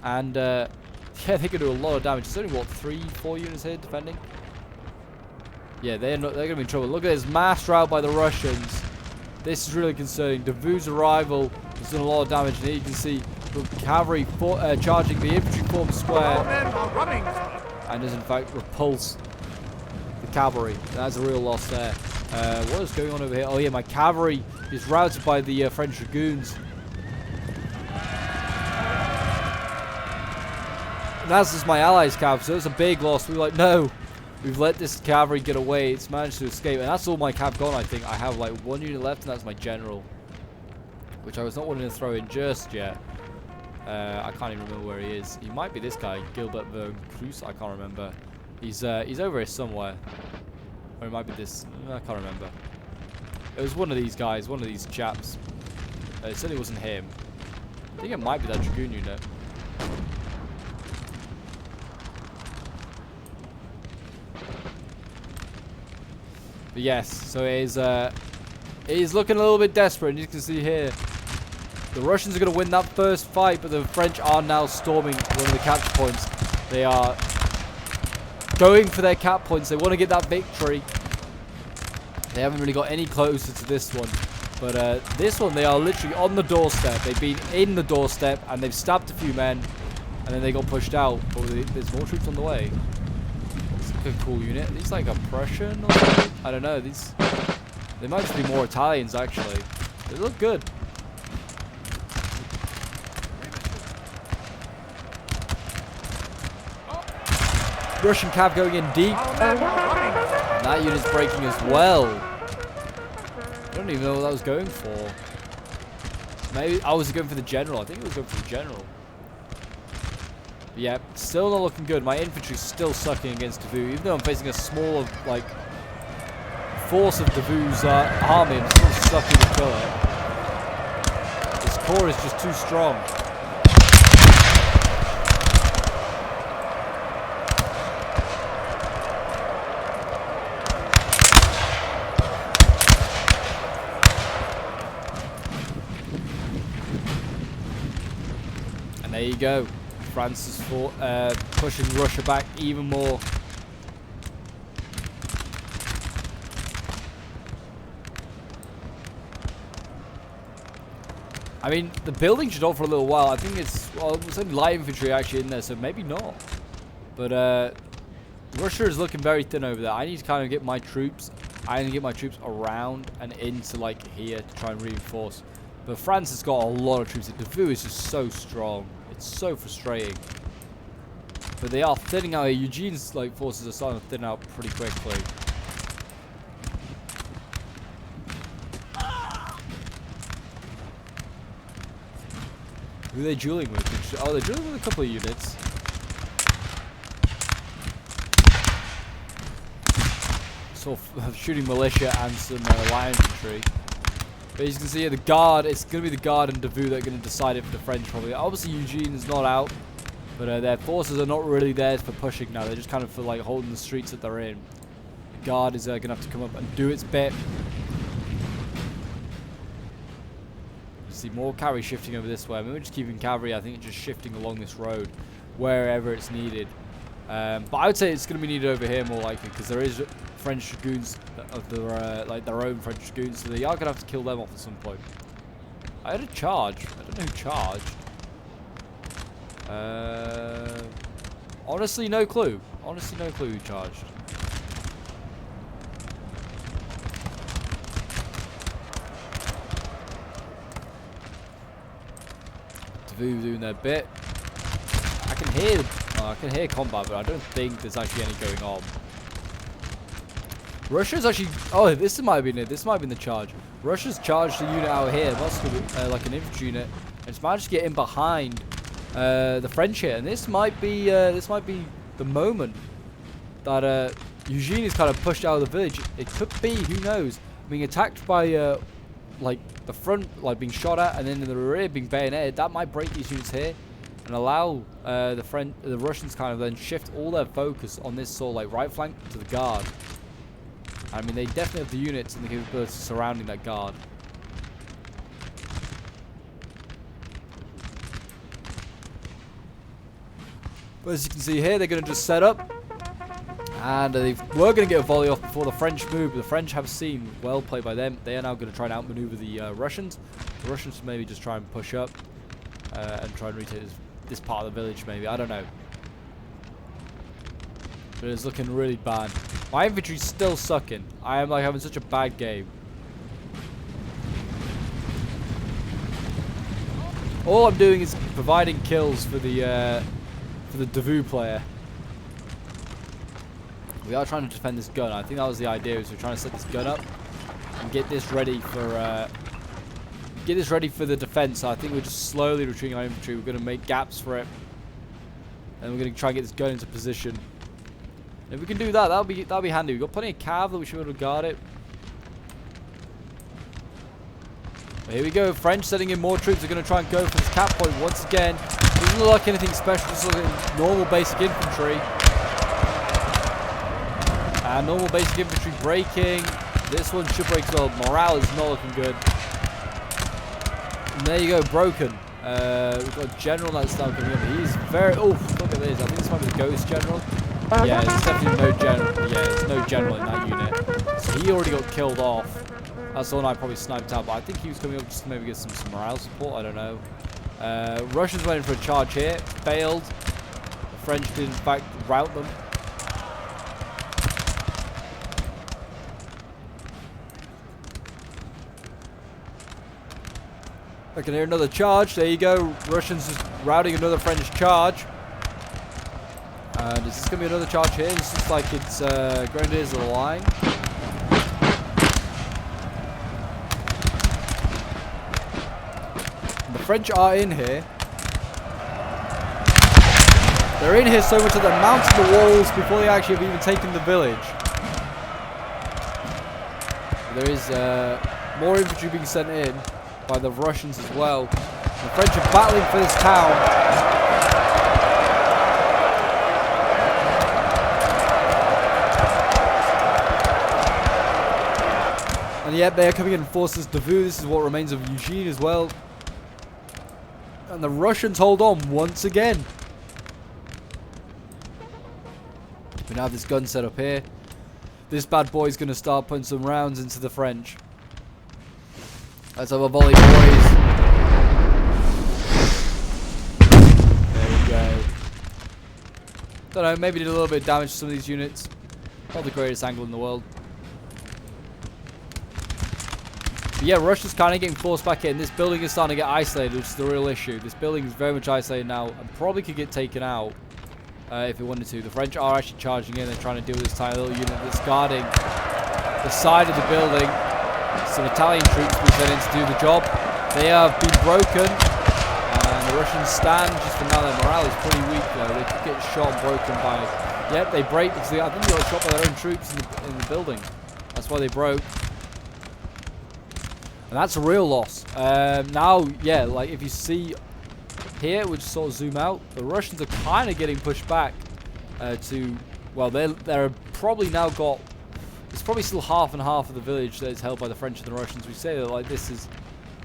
And yeah, they can do a lot of damage. It's only what, 3-4 units here defending. Yeah, they're gonna be in trouble. Look at this mass rout by the Russians. This is really concerning. Davout's arrival has done a lot of damage, and here you can see the cavalry charging the infantry form square, and does in fact repulse the cavalry. That's a real loss there. What is going on over here? Oh yeah, my cavalry is routed by the French Dragoons. And as is my allies' cav, so it's a big loss. We're like, no, we've let this cavalry get away. It's managed to escape, and that's all my cav gone. I think I have like one unit left, and that's my general, which I was not wanting to throw in just yet. I can't even remember where he is. He might be this guy, Gilbert Van Cruz. I can't remember. He's over here somewhere. Or it might be this. I can't remember. It was one of these guys, one of these chaps. It certainly wasn't him. I think it might be that Dragoon unit. But yes, so it is looking a little bit desperate, and you can see here the Russians are going to win that first fight, but the French are now storming one of the capture points. They are going for their cap points. They want to get that victory. They haven't really got any closer to this one, but this one they are literally on the doorstep. They've been in the doorstep and they've stabbed a few men, and then they got pushed out. But there's more troops on the way. It's like a cool unit. Are these like oppression or something? I don't know. They might just be more Italians actually. They look good. Russian cav going in deep. And that unit's breaking as well. I don't even know what that was going for. Maybe I was going for the general. I think it was going for the general. But yeah, still not looking good. My infantry's still sucking against Davout. Even though I'm facing a small force of Davout's army, I'm still sucking to kill it. This core is just too strong. There you go. France is pushing Russia back even more. I mean, the building should hold for a little while. I think it's only light infantry actually in there, so maybe not. But Russia is looking very thin over there. I need to kind of get my troops. I need to get my troops around and into like here to try and reinforce. But France has got a lot of troops. Davout is just so strong. It's so frustrating. But they are thinning out. Eugene's like forces are starting to thin out pretty quickly. Who are they dueling with? Oh, they're dueling with a couple of units. Sort of shooting militia and some light infantry. But as you can see here, the guard, it's going to be the guard and Davout that are going to decide it for the French probably. Obviously Eugene is not out, but their forces are not really there for pushing now. They're just kind of for like holding the streets that they're in. The guard is going to have to come up and do its bit. You see more cavalry shifting over this way. I mean, we're just keeping cavalry, I think it's just shifting along this road wherever it's needed. But I would say it's going to be needed over here more likely because there is French dragoons of their like their own French dragoons, so they are gonna have to kill them off at some point. I had a charge. I don't know who charged. Honestly, no clue. Honestly, no clue who charged. Davout doing their bit. I can hear combat, but I don't think there's actually any going on. Russia's actually... Oh, this might have been it. This might have been the charge. Russia's charged a unit out here. Must have like an infantry unit. And it's managed to get in behind the French here. And this might be the moment that Eugene is kind of pushed out of the village. It could be, who knows, being attacked by like the front, like being shot at, and then in the rear being bayoneted. That might break these units here and allow the Russians kind of then shift all their focus on this sort of like right flank to the guard. I mean, they definitely have the units and the capabilities surrounding that guard. But as you can see here, they're going to just set up. And they were going to get a volley off before the French move. But the French have seen, well played by them. They are now going to try and outmaneuver the Russians. The Russians maybe just try and push up and try and retake this part of the village maybe. I don't know. But it's looking really bad. My infantry's still sucking. I am like having such a bad game. All I'm doing is providing kills for the Davout player. We are trying to defend this gun. I think that was the idea. Is we're trying to set this gun up and get this ready for get this ready for the defense. So I think we're just slowly retreating our infantry. We're going to make gaps for it. And we're going to try and get this gun into position. If we can do that, that'll be handy. We've got plenty of cav that we should be able to guard it. But here we go. French sending in more troops. They're going to try and go for this cap point once again. Doesn't look like anything special. Just like normal basic infantry. And normal basic infantry breaking. This one should break as well. Morale is not looking good. And there you go. Broken. We've got a general that's now coming up. He's very... Oh, look at this. I think this might be the ghost general. Yeah, there's definitely no general. Yeah, there's no general in that unit. So he already got killed off. That's the one I probably sniped out. But I think he was coming up just to maybe get some morale support. I don't know. Russians went in for a charge here. Failed. The French did in fact rout them. I can hear another charge. There you go. Russians just routing another French charge. And is this going to be another charge here? This looks like it's Grenadiers of the line. And the French are in here. They're in here so much that they're mounting the walls before they actually have even taken the village. There is more infantry being sent in by the Russians as well. The French are battling for this town. And yet they are coming in forces to Davout. This is what remains of Eugene as well. And the Russians hold on once again. We now have this gun set up here. This bad boy is going to start putting some rounds into the French. Let's have a volley, boys. There we go. Don't know, maybe did a little bit of damage to some of these units. Not the greatest angle in the world. But yeah, Russia's kind of getting forced back in. This building is starting to get isolated, which is the real issue. This building is very much isolated now and probably could get taken out if it wanted to. The French are actually charging in. They're trying to deal with this tiny little unit that's guarding the side of the building. Some Italian troops being sent in to do the job. They have been broken. And the Russians stand just for now. Their morale is pretty weak though. They could get shot and broken by... Yep, they break because I think they got shot by their own troops in the building. That's why they broke. And that's a real loss. Now, yeah, like if you see here, we'll just sort of zoom out. The Russians are kind of getting pushed back to, well, they're probably now got, it's probably still half and half of the village that is held by the French and the Russians. We say that like this is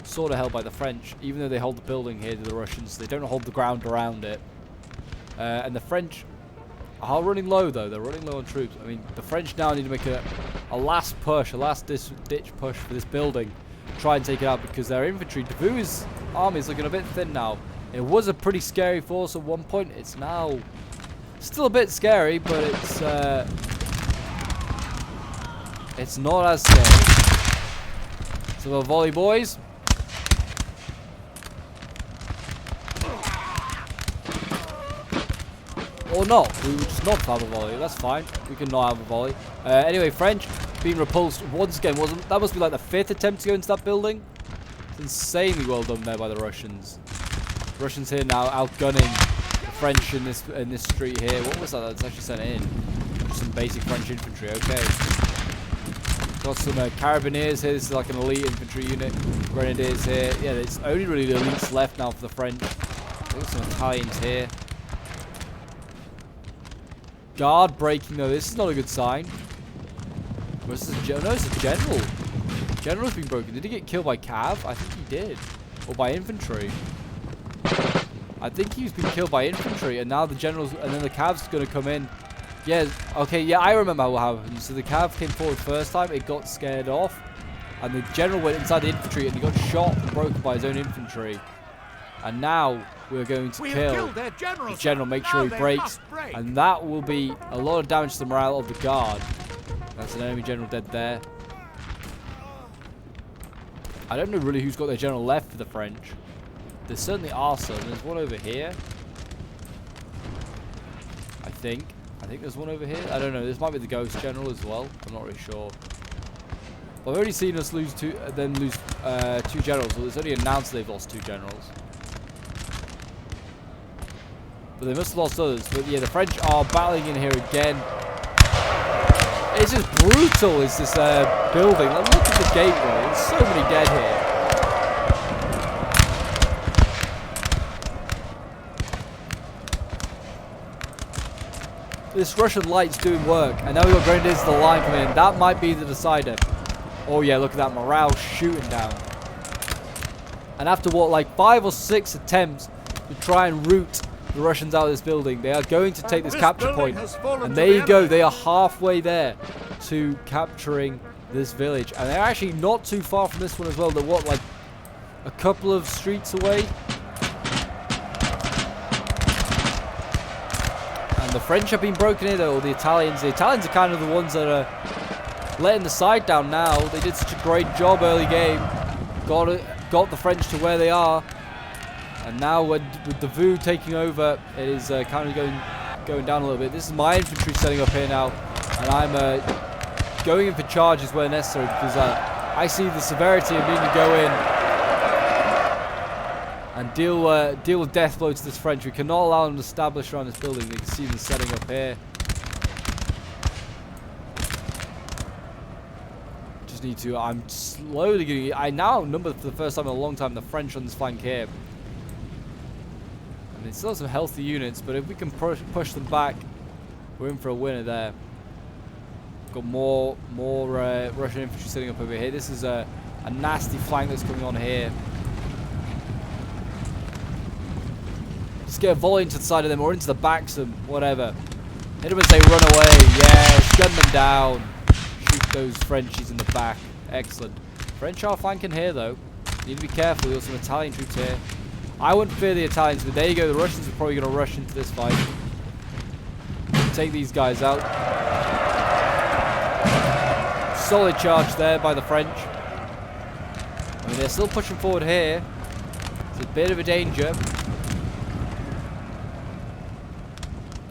sort of held by the French, even though they hold the building here to the Russians. They don't hold the ground around it. And the French are running low though. They're running low on troops. I mean, the French now need to make a last push, a last ditch push for this building. Try and take it out because their infantry, Davout's army is looking a bit thin now. It was a pretty scary force at one point. It's now still a bit scary, but it's not as scary. So a volley, boys. Or not. We would just not have a volley. That's fine. We can not have a volley. Anyway, French being repulsed once again. That must be like the 5th attempt to go into that building. It's insanely well done there by the Russians. Russians here now outgunning the French in this street here. What was that? That's actually sent in. Just some basic French infantry. Okay. Got some Carabineers here. This is like an elite infantry unit. Grenadiers here. Yeah, it's only really the elites left now for the French. Got some Italians here. Guard breaking though. This is not a good sign. No, it's a general. General's been broken. Did he get killed by cav? I think he did. Or by infantry. I think he's been killed by infantry. And now the general's... And then the cav's going to come in. Yeah. Okay. Yeah, I remember what happened. So the cav came forward first time. It got scared off. And the general went inside the infantry. And he got shot and broken by his own infantry. And now we're going to kill the general. Make sure he breaks. And that will be a lot of damage to the morale of the guard. That's an enemy general dead there. I don't know really who's got their general left for the French. There certainly are some. There's one over here. I think there's one over here. I don't know. This might be the ghost general as well. I'm not really sure. But I've already seen us lose two, then lose two generals. Well, it's only announced they've lost 2 generals. But they must have lost others. But yeah, the French are battling in here again. It's just brutal, is this building. Like, look at the gateway. There's so many dead here. This Russian light's doing work. And now we've got grenadiers to the line coming in. That might be the decider. Oh yeah, look at that morale shooting down. And after what, like 5 or 6 attempts to try and root the Russians out of this building, they are going to take this capture point. And there you go, they are halfway there to capturing this village. And they're actually not too far from this one as well. They're what, like a couple of streets away? And the French have been broken in, or the Italians. The Italians are kind of the ones that are letting the side down now. They did such a great job early game. Got the French to where they are. And now with the VU taking over, it is kind of going down a little bit. This is my infantry setting up here now. And I'm going in for charges where necessary, because I see the severity of needing to go in and deal with death blow to this French. We cannot allow them to establish around this building. You can see them setting up here. Need to. I'm slowly getting. I now outnumber for the first time in a long time the French on this flank here. I mean, still have some healthy units, but if we can push them back, we're in for a winner there. Got more Russian infantry sitting up over here. This is a nasty flank that's coming on here. Just get a volley into the side of them or into the backs of them, whatever. Hit them as they run away. Yes, gun them down. Those Frenchies in the back. Excellent. French are flanking here though. Need to be careful. There's some Italian troops here. I wouldn't fear the Italians, but there you go. The Russians are probably going to rush into this fight. Take these guys out. Solid charge there by the French. I mean, they're still pushing forward here. It's a bit of a danger.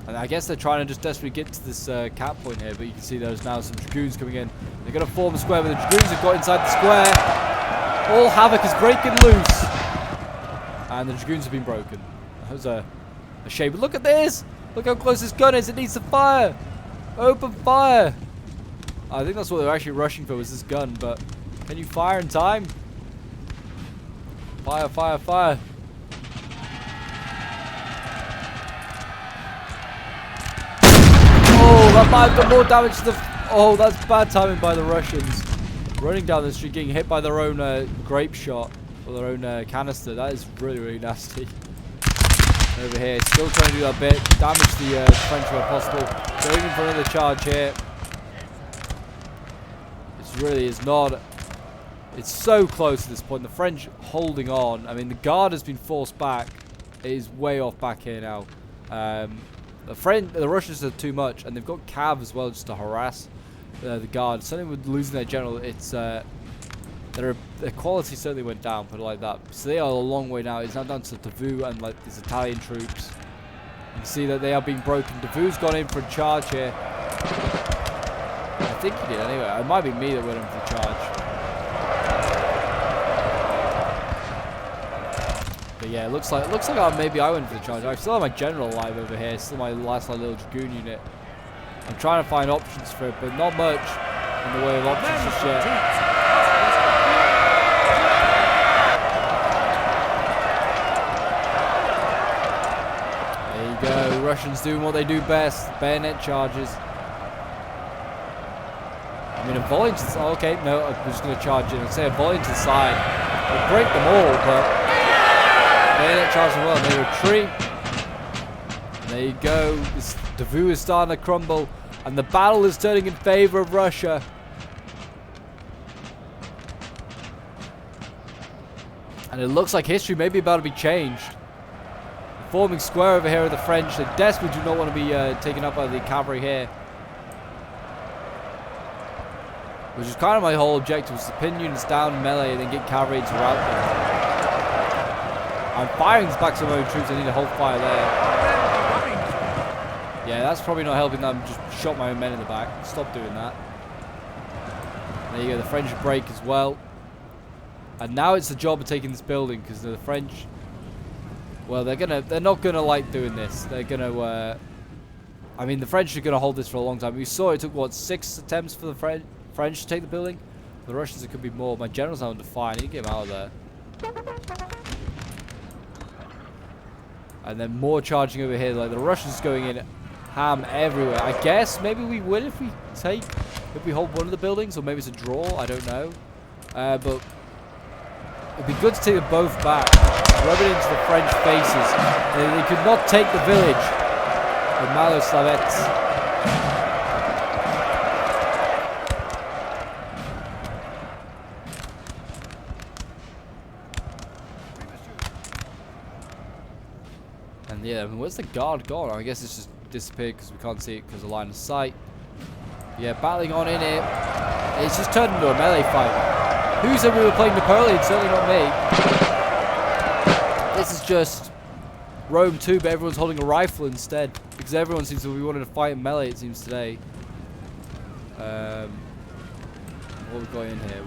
And I guess they're trying to just desperately get to this cap point here, but you can see there's now some Dragoons coming in. They're going to form a square, but the Dragoons have got inside the square. All havoc is breaking loose. And the Dragoons have been broken. That was a shame. But look at this! Look how close this gun is. It needs to fire! Open fire! I think that's what they're actually rushing for, was this gun, but can you fire in time? Fire, fire, fire. That might have done more damage to the... Oh, that's bad timing by the Russians. Running down the street, getting hit by their own grape shot. Or their own canister. That is really, really nasty. Over here, still trying to do that bit. Damage the French where possible. Going in for another charge here. It really is not... It's so close at this point. The French holding on. I mean, the guard has been forced back. It is way off back here now. The Russians are too much, and they've got cav as well just to harass the guard. Certainly with losing their general, it's their quality certainly went down, put it like that. So they are a long way now. It's now down to Davu and like these Italian troops. You can see that they are being broken. Davu's gone in for a charge here. I think he did anyway. It might be me that went in for the charge. But yeah, it looks like maybe I went for the charge. I still have my general alive over here. Still my last little dragoon unit. I'm trying to find options for it, but not much in the way of options just yet. There you go. Russians doing what they do best. Bayonet charges. I mean, a volley to the side. Okay, no, I'm just going to charge in. I'd say a volley to the side. We'll break them all, but bayonet charge as well. They retreat. There you go. This Davu is starting to crumble, and the battle is turning in favor of Russia. And it looks like history may be about to be changed. The forming square over here are the French. They desperately do not want to be taken up by the cavalry here. Which is kind of my whole objective, was to pin units down in melee and then get cavalry to rout them. I'm firing this back to my own troops. I need to hold fire there. Yeah, that's probably not helping them. Just shot my own men in the back. Stop doing that. There you go. The French break as well. And now it's the job of taking this building, because the French, well, they're not gonna like doing this. They're gonna, I mean, the French are gonna hold this for a long time. We saw it took what, 6 attempts for the French to take the building. The Russians, it could be more. My general's now under fire. I need to get him out of there. And then more charging over here. Like, the Russians going in ham everywhere. I guess maybe we win if we hold one of the buildings, or maybe it's a draw. I don't know. But it'd be good to take them both back, rub it into the French faces. They could not take the village of Maloyaroslavets. And yeah, I mean, where's the guard gone? I guess it's just disappeared because we can't see it because of line of sight. Yeah, battling on in it. It's just turned into a melee fight. Who said we were playing Napoleon? Certainly not me. This is just Rome 2, but everyone's holding a rifle instead. Because everyone seems to be wanting to fight in melee, it seems, today. What have we got in here?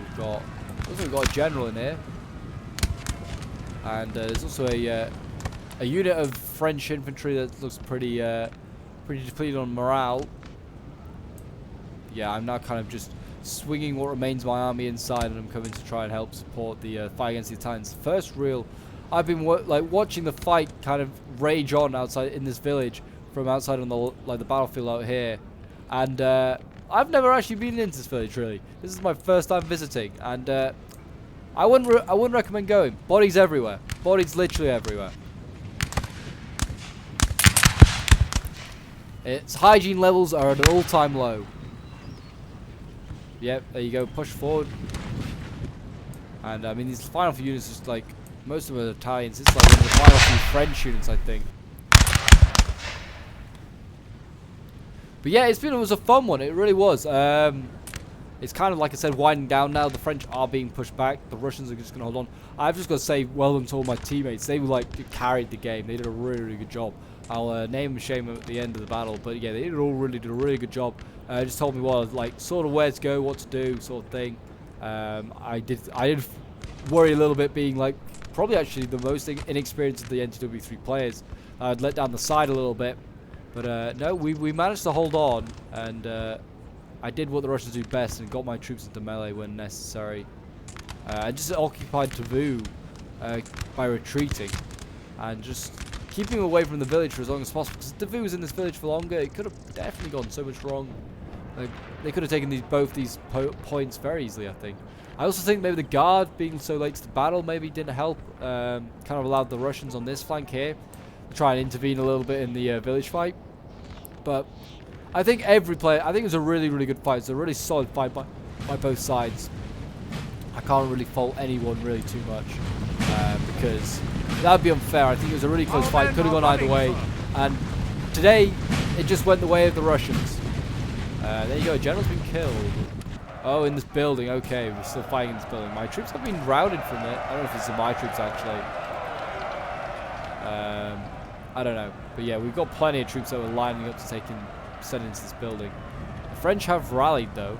We've got a general in here. And there's also a unit of French infantry that looks pretty depleted on morale. Yeah, I'm now kind of just swinging what remains of my army inside, and I'm coming to try and help support the fight against the Italians. First real, I've been watching the fight kind of rage on outside in this village from outside on the battlefield out here, and I've never actually been into this village really. This is my first time visiting, and I wouldn't recommend going. Bodies everywhere. Bodies literally everywhere. Its hygiene levels are at an all-time low. Yep, there you go. Push forward. And I mean, these final few units, just like most of them are Italians. It's like one of the final few French units, I think. But yeah, it was a fun one. It really was. It's kind of like I said, winding down now. The French are being pushed back. The Russians are just going to hold on. I've just got to say, well done to all my teammates. They carried the game. They did a really, really good job. I'll name and shame them at the end of the battle, but yeah, they did a really good job. Just told me sort of where to go, what to do, sort of thing. I did worry a little bit, being like probably actually the most inexperienced of the NTW3 players. I'd let down the side a little bit, but no, we managed to hold on, and I did what the Russians do best and got my troops into melee when necessary. I just occupied Tavu by retreating and just keeping away from the village for as long as possible, because if Tavu was in this village for longer, it could have definitely gone so much wrong. Like, they could have taken both these points very easily, I think. I also think maybe the guard being so late to the battle maybe didn't help. Kind of allowed the Russians on this flank here to try and intervene a little bit in the village fight. But I think it was a really, really good fight. It's a really solid fight by both sides. I can't really fault anyone really too much, because that would be unfair. I think it was a really close fight. Could have gone either way. And today, it just went the way of the Russians. There you go. General's been killed. Oh, in this building. Okay, we're still fighting in this building. My troops have been routed from it. I don't know if it's my troops, actually. I don't know. But yeah, we've got plenty of troops that were lining up to send into this building. The French have rallied, though.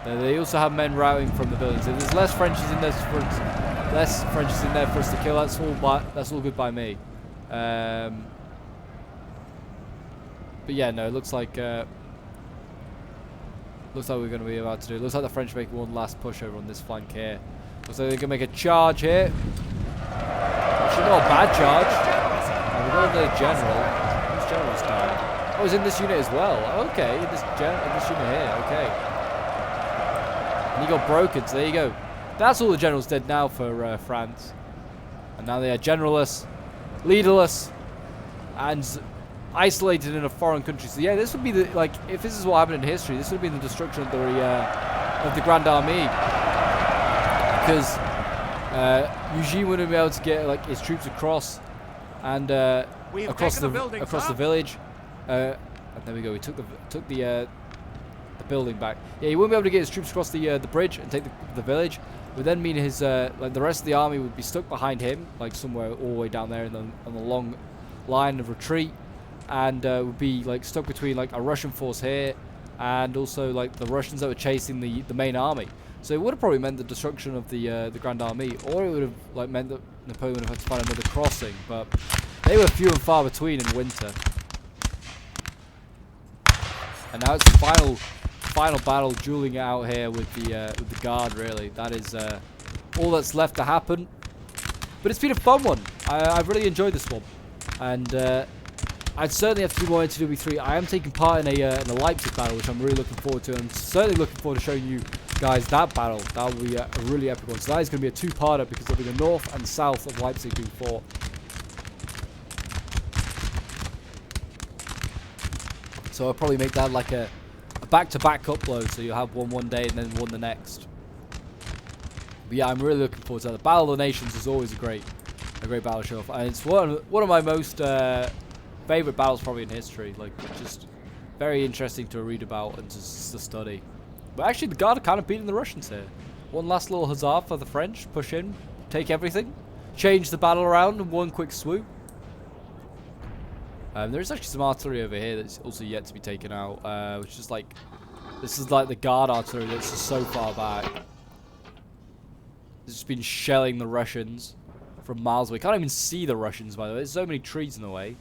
They also have men routing from the buildings. So there's less Frenchies in there for us to kill. That's all good by me. But yeah, no, it looks like we're going to be about to do. It looks like the French make one last push over on this flank here. Looks like they're going to make a charge here. Actually, not a bad charge. We've got another general. Whose general's died? Oh, he's in this unit as well. Okay, in this unit here. Okay. And he got broken, so there you go. That's all the generals dead now for France. And now they are generalless, leaderless, and isolated in a foreign country. So yeah, this would be if this is what happened in history, this would be the destruction of the Grand Army, because Eugene wouldn't be able to get his troops across and across the village. And there we go. We took the building back. Yeah, he wouldn't be able to get his troops across the bridge and take the village. It would then mean his the rest of the army would be stuck behind him, somewhere all the way down there on the long line of retreat, and would be stuck between a Russian force here and also the Russians that were chasing the main army. So it would have probably meant the destruction of the Grand Army, or it would have like meant that Napoleon would have had to find another crossing. But they were few and far between in winter. And now it's the final battle, dueling it out here with the Guard. Really, that is all that's left to happen. But it's been a fun one. I've really enjoyed this one, and I'd certainly have to do more NTW3. I am taking part in a Leipzig battle, which I'm really looking forward to, and I'm certainly looking forward to showing you guys that battle. That will be a really epic one. So that is going to be a two-parter because there'll be the north and south of Leipzig being fought. So I'll probably make that like a back-to-back upload, so you'll have one day and then one the next. But yeah, I'm really looking forward to that. The Battle of the Nations is always a great battle show, and it's one of my most favorite battles probably in history. Like, just very interesting to read about and to study. But actually, the Guard are kind of beating the Russians here. One last little huzzah for the French. Push in, take everything, change the battle around in one quick swoop. There's actually some artillery over here that's also yet to be taken out, which is like, this is like the Guard artillery that's just so far back. It's just been shelling the Russians from miles away. Can't even see the Russians, by the way. There's so many trees in the way.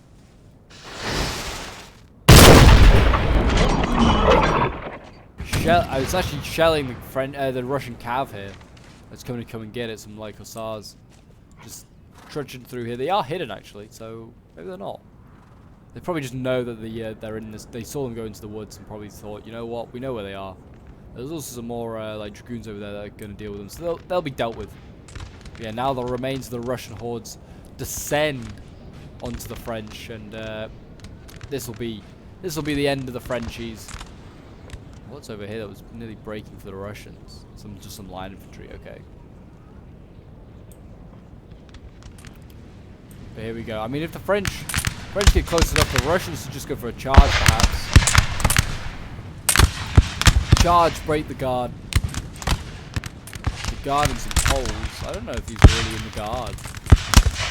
It's actually shelling the Russian cav here. That's coming to come and get it. Some like hussars just trudging through here. They are hidden actually, so maybe they're not. They probably just know that they're in this. They saw them go into the woods and probably thought, you know what, we know where they are. There's also some more like dragoons over there that are going to deal with them, so they'll be dealt with. But yeah, now the remains of the Russian hordes descend onto the French, and this will be the end of the Frenchies. What's over here that was nearly breaking for the Russians? Just some line infantry. Okay. But here we go. I mean, if the French get close enough, the Russians should just go for a charge, perhaps. Charge, break the Guard. The Guard and some Poles. I don't know if these are really in the Guard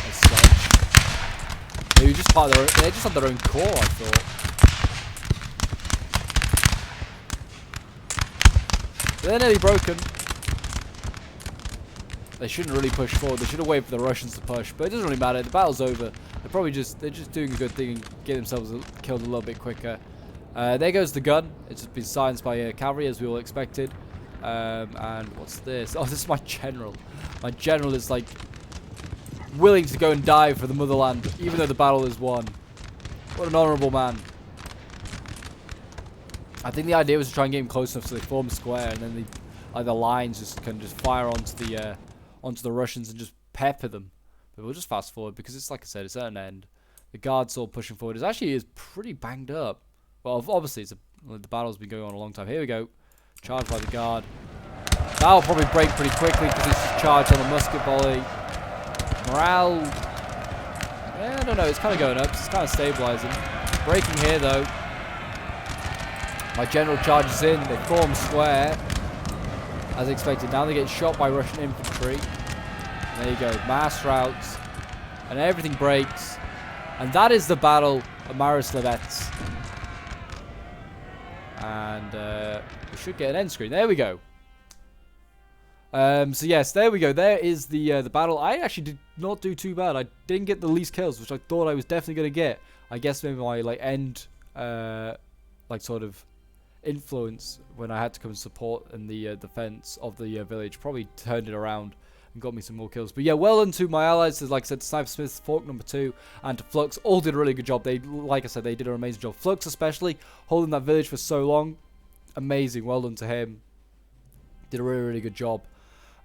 as such. They just have their own corps, I thought. They're nearly broken. They shouldn't really push forward. They should have waited for the Russians to push, but it doesn't really matter. The battle's over. They're just doing a good thing and get themselves killed a little bit quicker. There goes the gun. It's just been silenced by cavalry, as we all expected. And what's this? Oh, this is my general. My general is like willing to go and die for the motherland, even though the battle is won. What an honourable man. I think the idea was to try and get him close enough so they form a square, and then the lines just can just fire onto the Russians and just pepper them. But we'll just fast forward because it's like I said, it's at an end. The Guard's all pushing forward. It actually is pretty banged up. Well, obviously the battle's been going on a long time. Here we go. Charged by the Guard. That'll probably break pretty quickly because it's just charged on a musket volley. Morale, yeah, I don't know. It's kind of going up. It's kind of stabilizing. Breaking here though. My general charges in. They form square as expected. Now they get shot by Russian infantry. There you go, mass routes, and everything breaks, and that is the Battle of Maloyaroslavets. And we should get an end screen. There we go. So yes, there we go. There is the battle. I actually did not do too bad. I didn't get the least kills, which I thought I was definitely going to get. I guess maybe my like end like sort of influence when I had to come and support in the defense of the village probably turned it around and got me some more kills. But yeah, well done to my allies. Like I said, Sniper Smith, Fork number 2, and to Flux, all did a really good job. They, like I said, they did an amazing job. Flux especially, holding that village for so long, amazing. Well done to him. Did a really good job.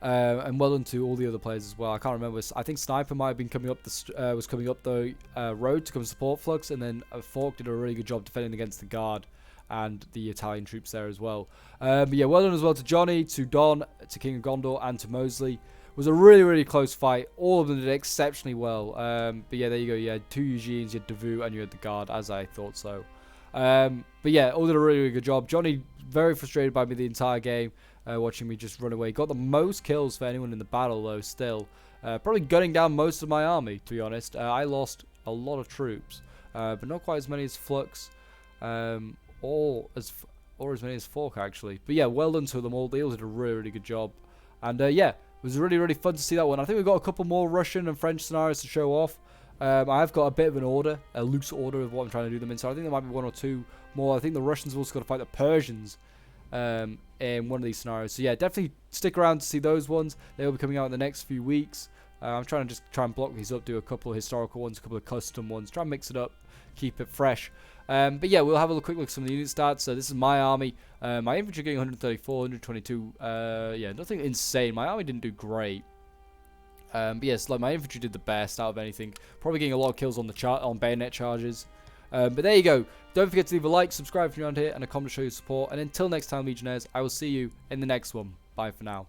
And well done to all the other players as well. I can't remember. I think Sniper might have been coming up the road to come support Flux, and then Fork did a really good job defending against the Guard and the Italian troops there as well. But yeah, well done as well to Johnny, to Don, to King of Gondor, and to Mosley. It was a really close fight. All of them did exceptionally well. But yeah, there you go. You had 2 Eugenes, you had Davout, and you had the Guard, as I thought so. But yeah, all did a really good job. Johnny, very frustrated by me the entire game, watching me just run away. Got the most kills for anyone in the battle, though, still. Probably gunning down most of my army, to be honest. I lost a lot of troops, but not quite as many as Flux. Or or as many as 4K actually. But yeah, well done to them all. They all did a really, really good job. And yeah, it was really, really fun to see that one. I think we've got a couple more Russian and French scenarios to show off. I've got a bit of an order, a loose order of what I'm trying to do them in. So I think there might be 1 or 2 more. I think the Russians have also got to fight the Persians in one of these scenarios. So yeah, definitely stick around to see those ones. They will be coming out in the next few weeks. I'm trying to just try and block these up, do a couple of historical ones, a couple of custom ones, try and mix it up, keep it fresh. But yeah, we'll have a quick look at some of the unit stats. So this is my army. My infantry getting 134, 122. Yeah, nothing insane. My army didn't do great. But yes, like my infantry did the best out of anything. Probably getting a lot of kills on the on bayonet charges. But there you go. Don't forget to leave a like, subscribe if you're around here, and a comment to show your support. And until next time, Legionnaires, I will see you in the next one. Bye for now.